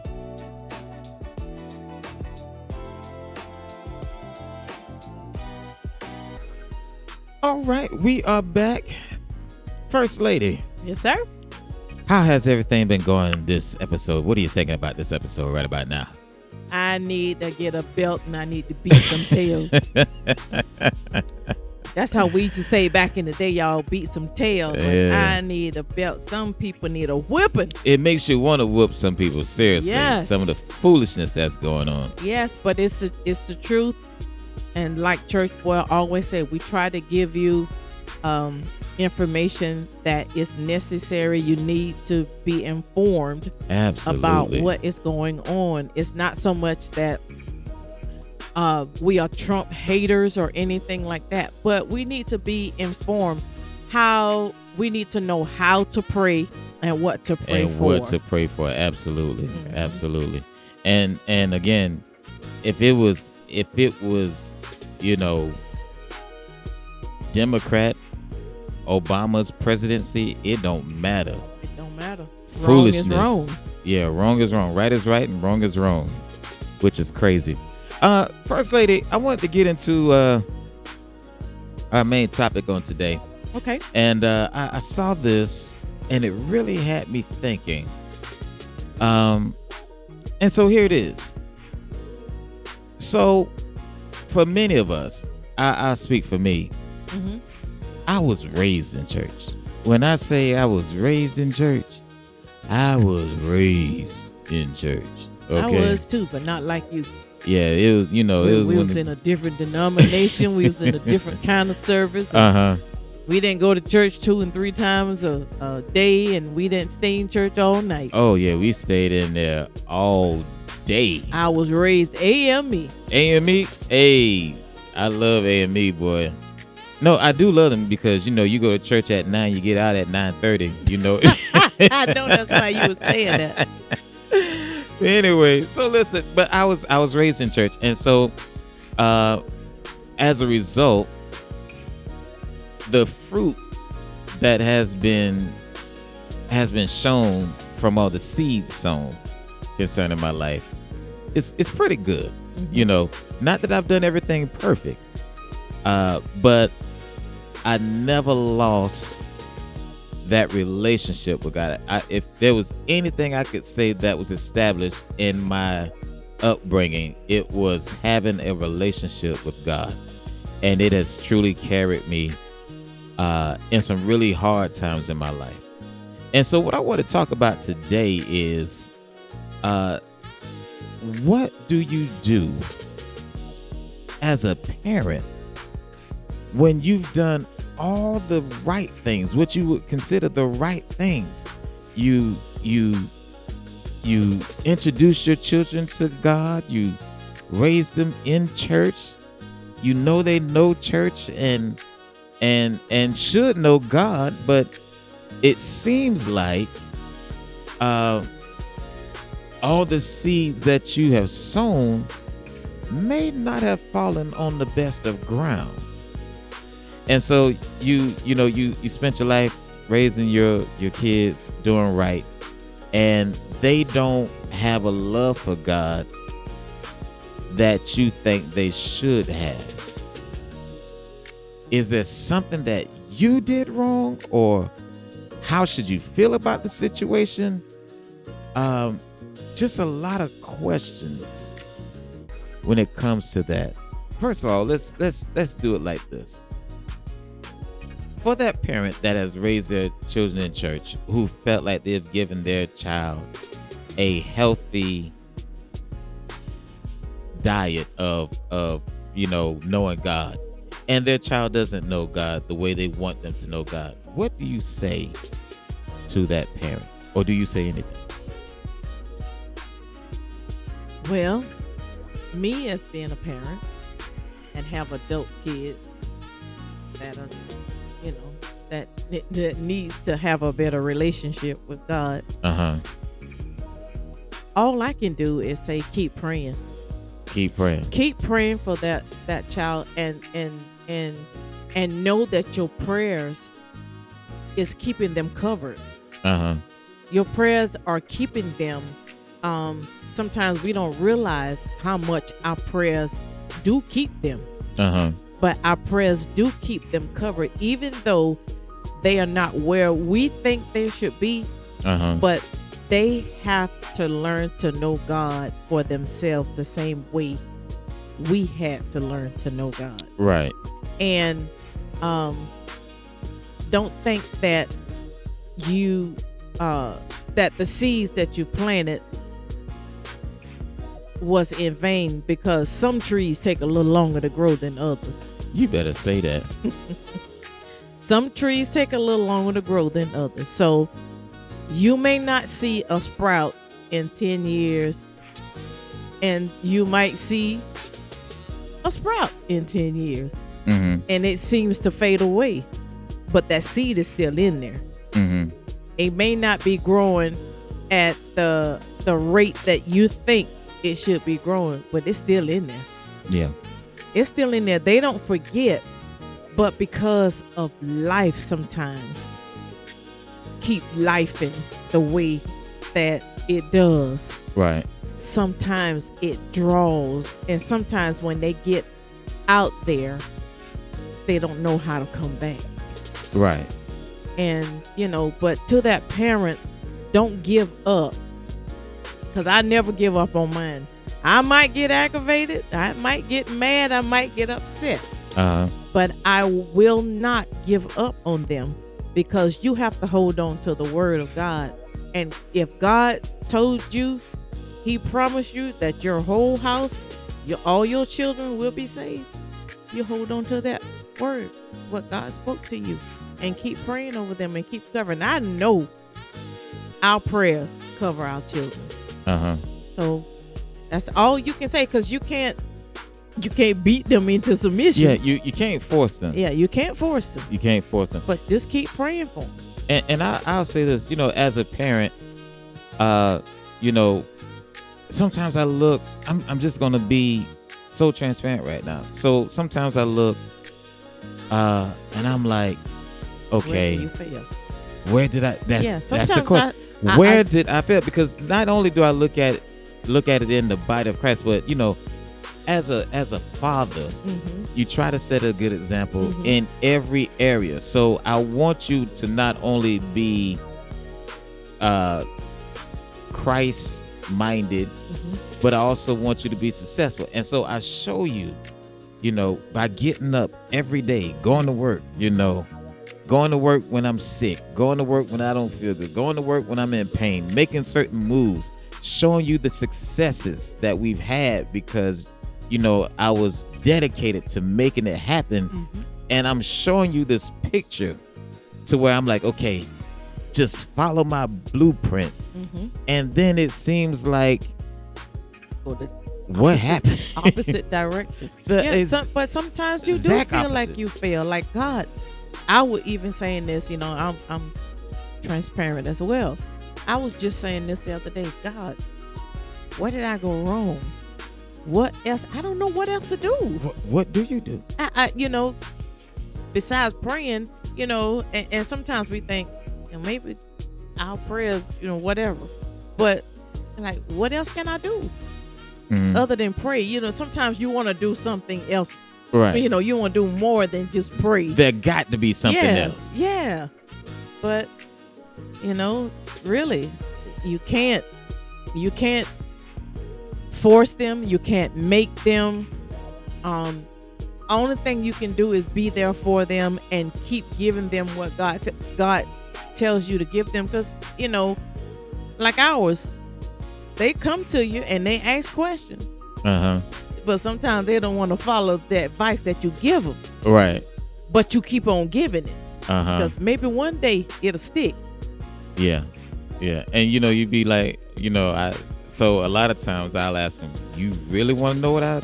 All right, we are back. First Lady. Yes, sir. How has everything been going this episode? What are you thinking about this episode right about now? I need to get a belt and I need to beat some tails. That's how we used to say back in the day, y'all, beat some tails. Yeah. I need a belt. Some people need a whipping. It makes you want to whoop some people, seriously. Yes. Some of the foolishness that's going on. Yes, but it's the truth. And like Church Boy always said, we try to give you information that is necessary. You need to be informed about what is going on. It's not so much that we are Trump haters or anything like that, but we need to be informed. We need to know how to pray and what to pray for. What to pray for. Absolutely. Mm-hmm. Absolutely. And again, if it was, Democrat, Obama's presidency, it don't matter. It don't matter. Foolishness. Wrong is wrong. Yeah, wrong is wrong. Right is right and wrong is wrong, which is crazy. First Lady, I wanted to get into our main topic on today. Okay. And I saw this and it really had me thinking. And so here it is. So for many of us, I speak for me. Mm-hmm. I was raised in church. When I say I was raised in church, I was raised in church. Okay? I was too, but not like you. Yeah, it was, it was. We was in a different denomination. We was in a different kind of service. We didn't go to church 2 and 3 times a day, and we didn't stay in church all night. Oh yeah, we stayed in there all day. I was raised AME. AME? Hey, I love AME, boy. No, I do love them because, you go to church at 9, you get out at 9:30, I know that's why you were saying that. Anyway, so listen, but I was raised in church. And so as a result, the fruit that has been shown from all the seeds sown concerning my life, it's pretty good. Mm-hmm. Not that I've done everything perfect, but I never lost that relationship with God. If there was anything I could say that was established in my upbringing, it was having a relationship with God. And it has truly carried me in some really hard times in my life. And so what I want to talk about today is what do you do as a parent when you've done all the right things, what you would consider the right things? You introduce your children to God, you raise them in church, they know church and should know God, but it seems like all the seeds that you have sown may not have fallen on the best of ground. And so you spent your life raising your kids doing right, and they don't have a love for God that you think they should have. Is there something that you did wrong, or how should you feel about the situation? Just a lot of questions when it comes to that. First of all, let's do it like this. For that parent that has raised their children in church, who felt like they've given their child a healthy diet of knowing God, and their child doesn't know God the way they want them to know God, what do you say to that parent, or do you say anything? Well, me as being a parent and have adult kids that are, that needs to have a better relationship with God. All I can do is say, keep praying. Keep praying. Keep praying for that child, and know that your prayers is keeping them covered. Your prayers are keeping them. Sometimes we don't realize how much our prayers do keep them. But our prayers do keep them covered, even though they are not where we think they should be. But they have to learn to know God for themselves the same way we had to learn to know God. Right. And don't think that you that the seeds that you planted was in vain, because some trees take a little longer to grow than others. You better say that. Some trees take a little longer to grow than others. So you may not see a sprout in 10 years, and you might see a sprout in 10 years. And it seems to fade away, but that seed is still in there. It may not be growing at the rate that you think it should be growing, but it's still in there. Yeah. It's still in there. They don't forget, but because of life sometimes keep life in the way that it does. Right. Sometimes it draws, and sometimes when they get out there, they don't know how to come back. Right. And, but to that parent, don't give up. Because I never give up on mine. I might get aggravated. I might get mad. I might get upset. But I will not give up on them, because you have to hold on to the word of God. And if God told you, he promised you that your whole house, all your children will be saved, you hold on to that word, what God spoke to you, and keep praying over them and keep covering. I know our prayers cover our children. So that's all you can say, because you can't beat them into submission. Yeah, you can't force them. Yeah, you can't force them. You can't force them. But just keep praying for them. And I'll say this, as a parent, sometimes I look, I'm just gonna be so transparent right now. So sometimes I look, and I'm like, okay, where do you fail? Where did I? That's the question. Where did I fail? Because not only do I look at it in the body of Christ, but as a father, you try to set a good example in every area. So I want you to not only be Christ minded, but I also want you to be successful. And so I show you, by getting up every day, going to work, going to work when I'm sick, going to work when I don't feel good, going to work when I'm in pain, making certain moves, showing you the successes that we've had because, I was dedicated to making it happen. And I'm showing you this picture to where I'm like, okay, just follow my blueprint. And then it seems like, what happened? Opposite direction. But sometimes you do feel like you fail. Like, God, I would even saying this, I'm transparent as well. I was just saying this the other day. God, where did I go wrong? What else? I don't know what else to do. What do you do? besides praying, and sometimes we think, maybe our prayers, whatever. But like, what else can I do other than pray? Sometimes you want to do something else. Right. You want to do more than just pray. There got to be something else. Yeah. But, really, you can't force them. You can't make them. Only thing you can do is be there for them and keep giving them what God tells you to give them. Because, like ours, they come to you and they ask questions. But sometimes they don't want to follow the advice that you give them. Right. But you keep on giving it. Because maybe one day it'll stick. Yeah. Yeah. And, you'd be like, so a lot of times I'll ask them, you really want to know what I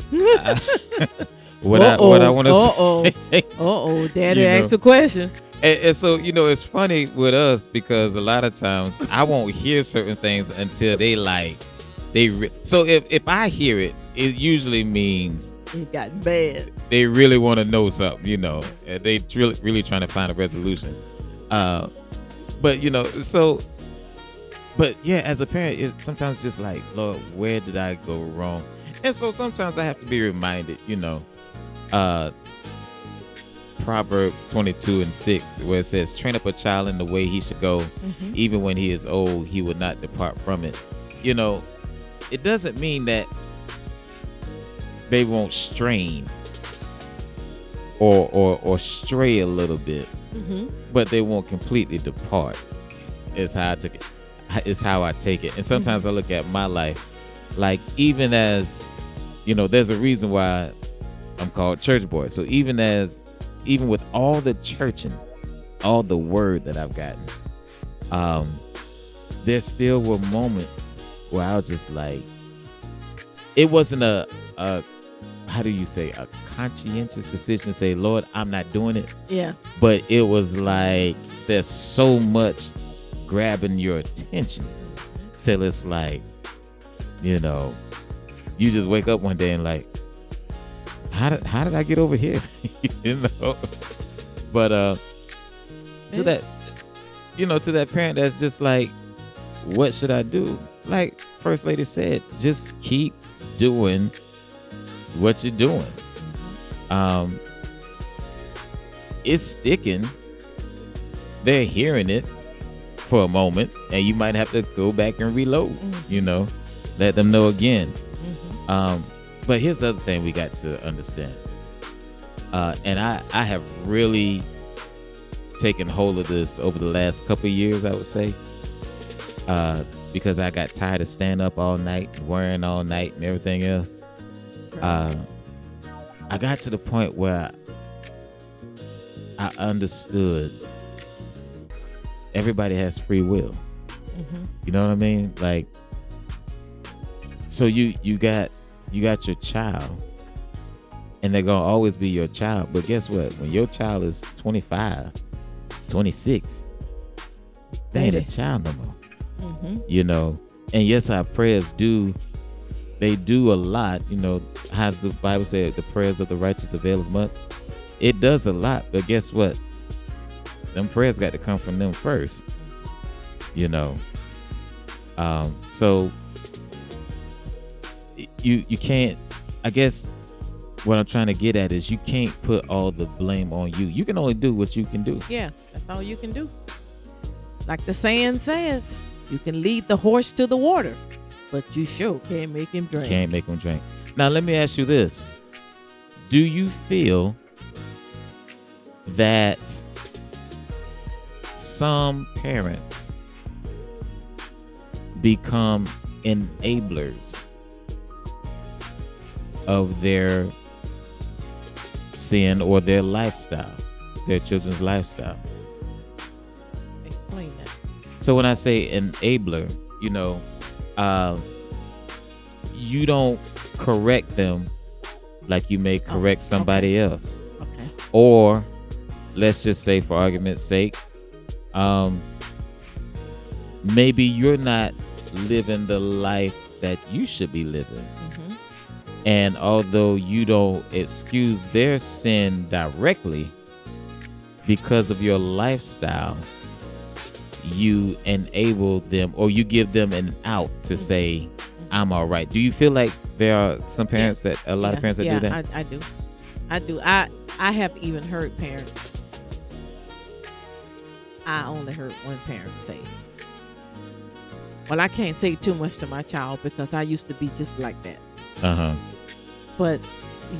want to say? Daddy asked a question. And so, it's funny with us because a lot of times I won't hear certain things until so if I hear it, it usually means it got bad. They really want to know something, and they really trying to find a resolution. But yeah, as a parent, it's sometimes just like, Lord, where did I go wrong? And so sometimes I have to be reminded, Proverbs 22:6, where it says, train up a child in the way he should go. Even when he is old, he will not depart from it. It doesn't mean that they won't strain or stray a little bit, but they won't completely depart. Is how I take it. And sometimes I look at my life, like, even as there's a reason why I'm called church boy. So even with all the churching, all the word that I've gotten, there still were moments where I was just like, it wasn't a how do you say, a conscientious decision to say, Lord, I'm not doing it. Yeah. But it was like, there's so much grabbing your attention till it's like, you just wake up one day and like, how did I get over here? But to that parent that's just like, what should I do? Like First Lady said, just keep doing what you're doing. It's sticking. They're hearing it for a moment, and you might have to go back and reload. Let them know again. But here's the other thing we got to understand, and I have really taken hold of this over the last couple of years, I would say, because I got tired of staying up all night, worrying all night, and everything else. I got to the point where I understood everybody has free will. You know what I mean? Like, so you got your child, and they're gonna always be your child. But guess what? When your child is 25, 26, they ain't a child no more. And yes, our prayers do a lot. How the Bible said, the prayers of the righteous availeth much. It does a lot, but guess what? Them prayers got to come from them first. So you can't, I guess what I'm trying to get at is, you can't put all the blame on you. You can only do what you can do. Yeah, that's all you can do. Like the saying says, you can lead the horse to the water, but you sure can't make him drink. Can't make him drink. Now, let me ask you this. Do you feel that some parents become enablers of their sin or their lifestyle, their children's lifestyle? Explain that. So when I say enabler, you don't correct them like you may correct somebody else. Okay. Or let's just say, for argument's sake, maybe you're not living the life that you should be living. And although you don't excuse their sin directly, because of your lifestyle, you enable them or you give them an out to say, I'm all right. Do you feel like there are some parents that a lot of parents that do that? I do. I have even heard parents. I only heard one parent say, well, I can't say too much to my child because I used to be just like that. Uh-huh. But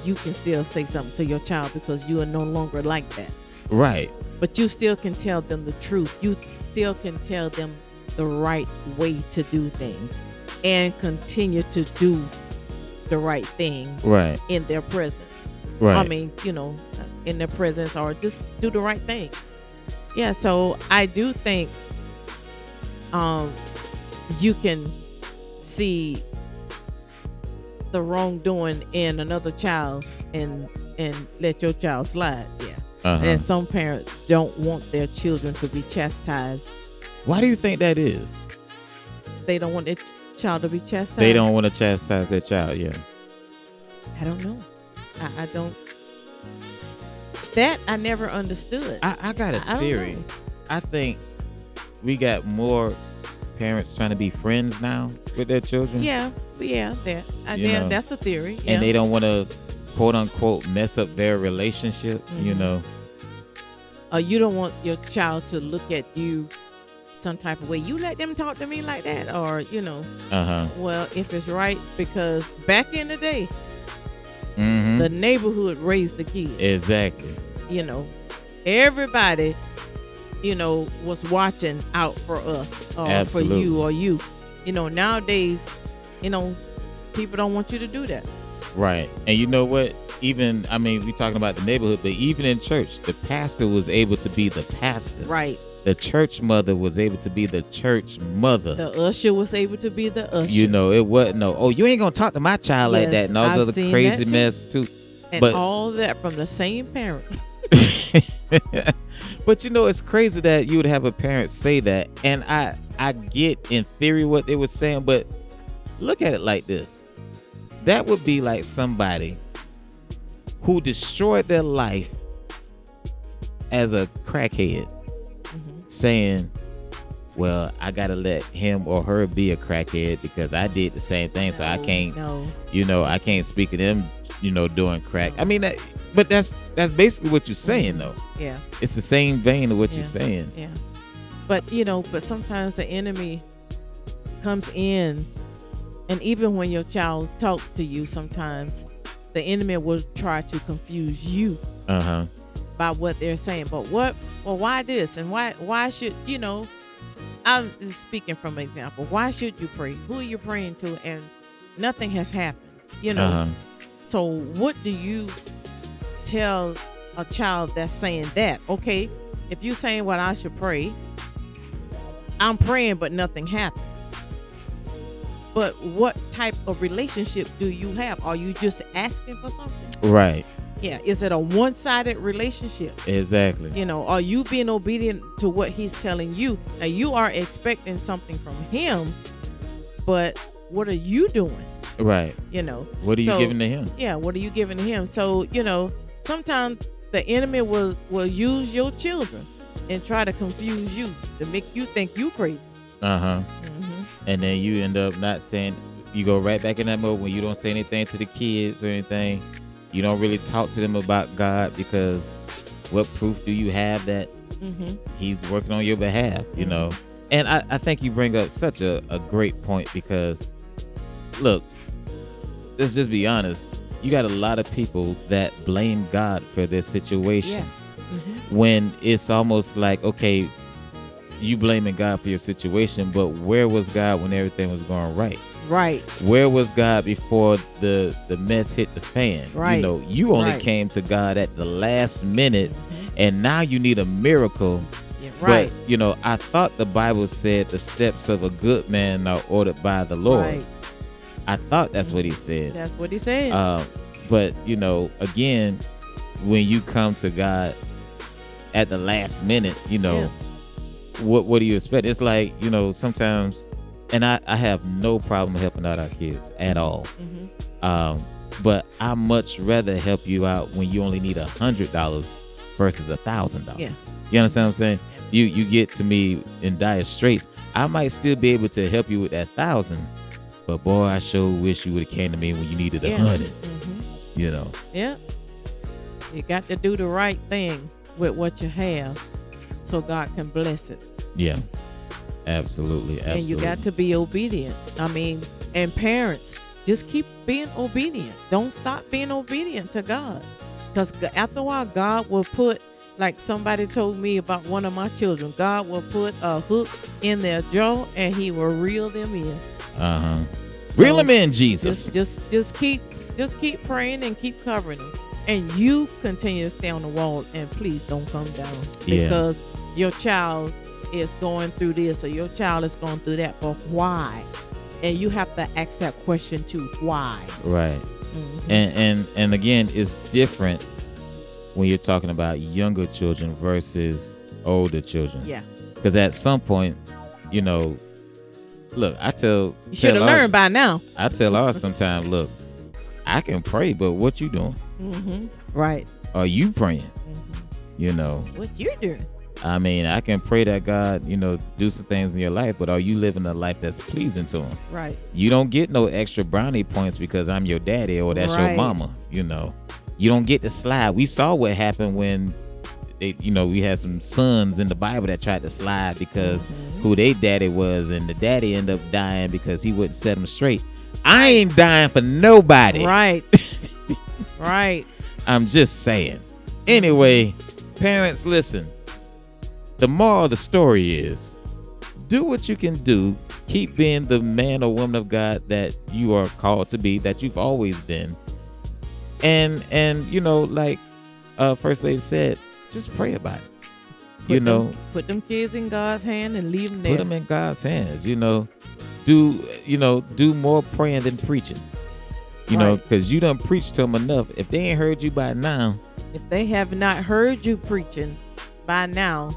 you can still say something to your child because you are no longer like that. Right. But you still can tell them the truth. You still can tell them the right way to do things and continue to do the right thing Right. in their presence. Right. I mean, in their presence, or just do the right thing. Yeah, so I do think you can see the wrongdoing in another child and let your child slide. Yeah. Uh-huh. And some parents don't want their children to be chastised. Why do you think that is? They don't want their child to be chastised. They don't want to chastise their child, yeah. I don't know. I don't. That I never understood. I got a I don't theory. know. I think we got more parents trying to be friends now with their children. Yeah, that. You know, That's a theory. Yeah. And they don't want to, quote unquote, mess up their relationship, you know. You don't want your child to look at you some type of way. You let them talk to me like that, or well, if it's right, because back in the day, the neighborhood raised the kids. Exactly. Everybody, was watching out for us or Absolutely. for you or you. Nowadays, people don't want you to do that. Right. And you know what? Even, we're talking about the neighborhood, but even in church, the pastor was able to be the pastor. Right. The church mother was able to be the church mother. The usher was able to be the usher. It wasn't you ain't going to talk to my child like that and all this other crazy mess too. And but, all that from the same parent. But it's crazy that you would have a parent say that. And I get in theory what they were saying, but look at it like this. That would be like somebody who destroyed their life as a crackhead saying, well, I gotta let him or her be a crackhead because I did the same thing, so I can't I can't speak of them doing crack. But that's basically what you're saying though. Yeah, it's the same vein of what you're saying. Yeah, but but sometimes the enemy comes in, and even when your child talks to you, sometimes the enemy will try to confuse you by what they're saying. But why this and why should I'm just speaking from example. Why should you pray? Who are you praying to? And nothing has happened. So what do you tell a child that's saying that? Okay, if you're saying what I should pray, I'm praying, but nothing happened. But what type of relationship do you have? Are you just asking for something? Right. Yeah. Is it a one-sided relationship? Exactly. Are you being obedient to what he's telling you? Now you are expecting something from him, but what are you doing? Right. What are you giving to him? Yeah. What are you giving to him? So, sometimes the enemy will use your children and try to confuse you to make you think you crazy. And then you end up not saying, you go right back in that mode when you don't say anything to the kids or anything. You don't really talk to them about God because what proof do you have that he's working on your behalf, And I think you bring up such a great point because, look, let's just be honest. You got a lot of people that blame God for their situation. When it's almost like, okay, you blaming God for your situation, but where was God when everything was going right? Right. Where was God before the mess hit the fan? Right. You only came to God at the last minute, and now you need a miracle. Yeah, right. But, I thought the Bible said the steps of a good man are ordered by the Lord. Right. I thought that's what he said. That's what he said. But, again, when you come to God at the last minute, what do you expect? It's like, sometimes, and I have no problem helping out our kids at all. But I much rather help you out when you only need $100 versus $1,000. Yes. You understand what I'm saying? You get to me in dire straits. I might still be able to help you with that 1,000, but boy, I sure wish you would have came to me when you needed 100. You know. Yeah. You got to do the right thing with what you have so God can bless it. Yeah. Absolutely. And you got to be obedient. I mean, and parents, just keep being obedient. Don't stop being obedient to God. Because after a while, God will put, like somebody told me about one of my children, God will put a hook in their jaw and he will reel them in. Reel them in, Jesus. Just keep praying and keep covering them. And you continue to stay on the wall and please don't come down. Because your child is going through this or your child is going through that, but why? And you have to ask that question too. Why? Right. And again, it's different when you're talking about younger children versus older children. Yeah. Because at some point, you know, look, you should have learned by now. I tell ours sometimes, look, I can pray, but what you doing? Right. Are you praying? You know. What you doing? I mean, I can pray that God, you know, do some things in your life, but are you living a life that's pleasing to him? Right. You don't get no extra brownie points because I'm your daddy or that's your mama, you know. You don't get to slide. We saw what happened when, we had some sons in the Bible that tried to slide because who their daddy was, and the daddy ended up dying because he wouldn't set them straight. I ain't dying for nobody. Right. Right. I'm just saying. Anyway, parents, listen. The moral of the story is, do what you can do. Keep being the man or woman of God that you are called to be, that you've always been. And like First Lady said, just pray about it. Put them kids in God's hand and leave them there. Put them in God's hands. Do more praying than preaching. Because you done preached to them enough. If they ain't heard you by now, if they have not heard you preaching by now,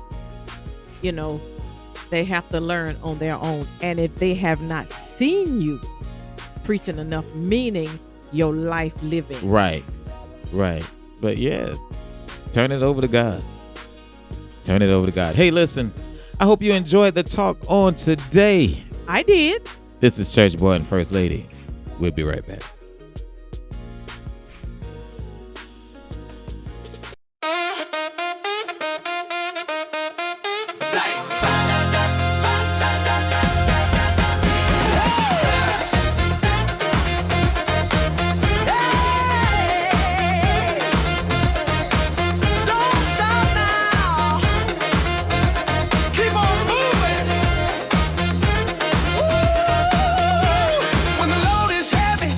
they have to learn on their own. And if they have not seen you preaching enough, meaning your life living. Right. But yeah, turn it over to God. Hey, listen, I hope you enjoyed the talk on today. I did. This is Church Boi and First Lady. We'll be right back. When the load is heavy,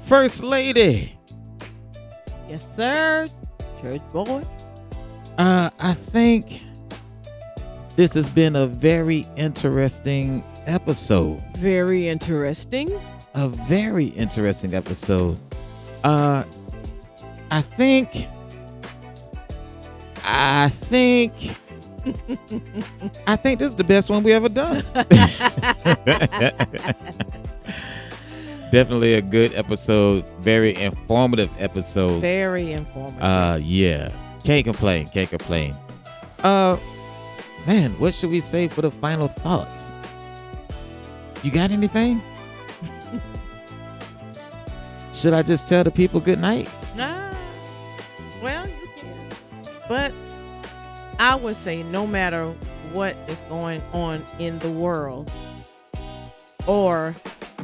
First Lady. Yes, sir. Church boy. I think this has been a very interesting episode. Very interesting. A very interesting episode. I think this is the best one we ever done. Definitely a good episode. Very informative episode. Very informative. Yeah. Can't complain. Man, what should we say for the final thoughts? You got anything? Should I just tell the people good night? Well, you can. But I would say no matter what is going on in the world or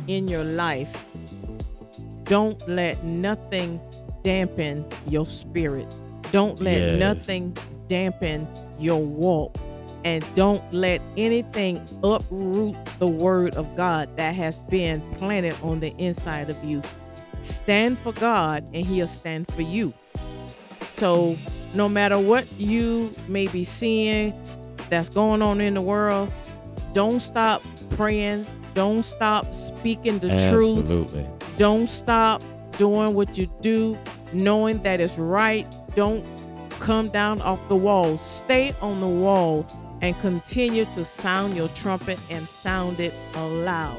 in your life, don't let nothing dampen your spirit. Don't let nothing dampen your walk. And don't let anything uproot the word of God that has been planted on the inside of you. Stand for God and he'll stand for you. So no matter what you may be seeing that's going on in the world, don't stop praying. Don't stop speaking the truth. Absolutely. Don't stop doing what you do, knowing that it's right. Don't come down off the wall. Stay on the wall and continue to sound your trumpet and sound it aloud.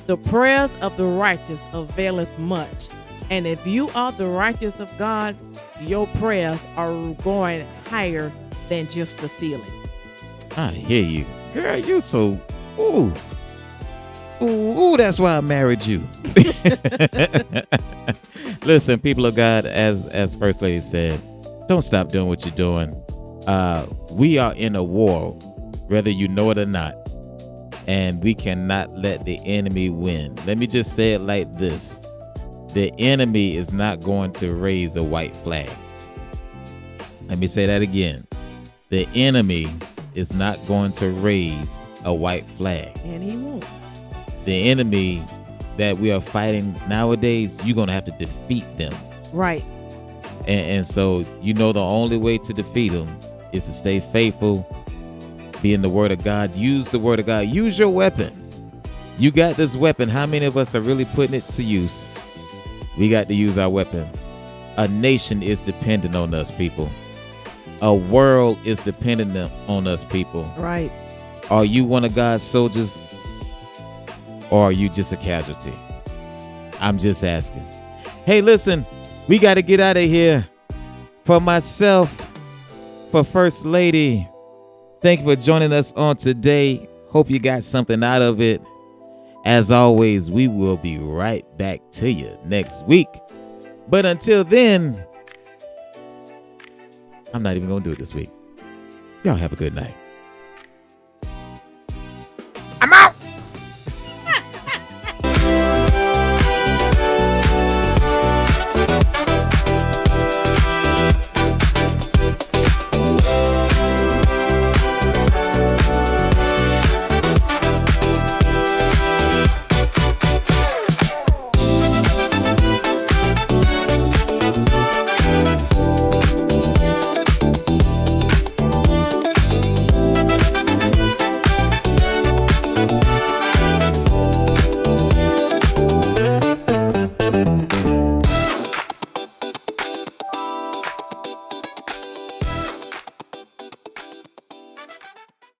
The prayers of the righteous availeth much. And if you are the righteous of God, your prayers are going higher than just the ceiling. I hear you. Girl, you so, ooh, that's why I married you. Listen, people of God, as First Lady said, don't stop doing what you're doing. We are in a war, whether you know it or not, and we cannot let the enemy win. Let me just say it like this. The enemy is not going to raise a white flag. Let me say that again. The enemy is not going to raise a white flag. And he won't. The enemy that we are fighting nowadays, you're going to have to defeat them. Right. And so, you know, the only way to defeat them is to stay faithful, be in the word of God, use the word of God, use your weapon. You got this weapon. How many of us are really putting it to use? We got to use our weapon. A nation is dependent on us, people. A world is dependent on us, people. Right. Are you one of God's soldiers, or are you just a casualty? I'm just asking. Hey, listen, we got to get out of here. For myself, for First Lady, thank you for joining us on today. Hope you got something out of it. As always, we will be right back to you next week. But until then, I'm not even going to do it this week. Y'all have a good night.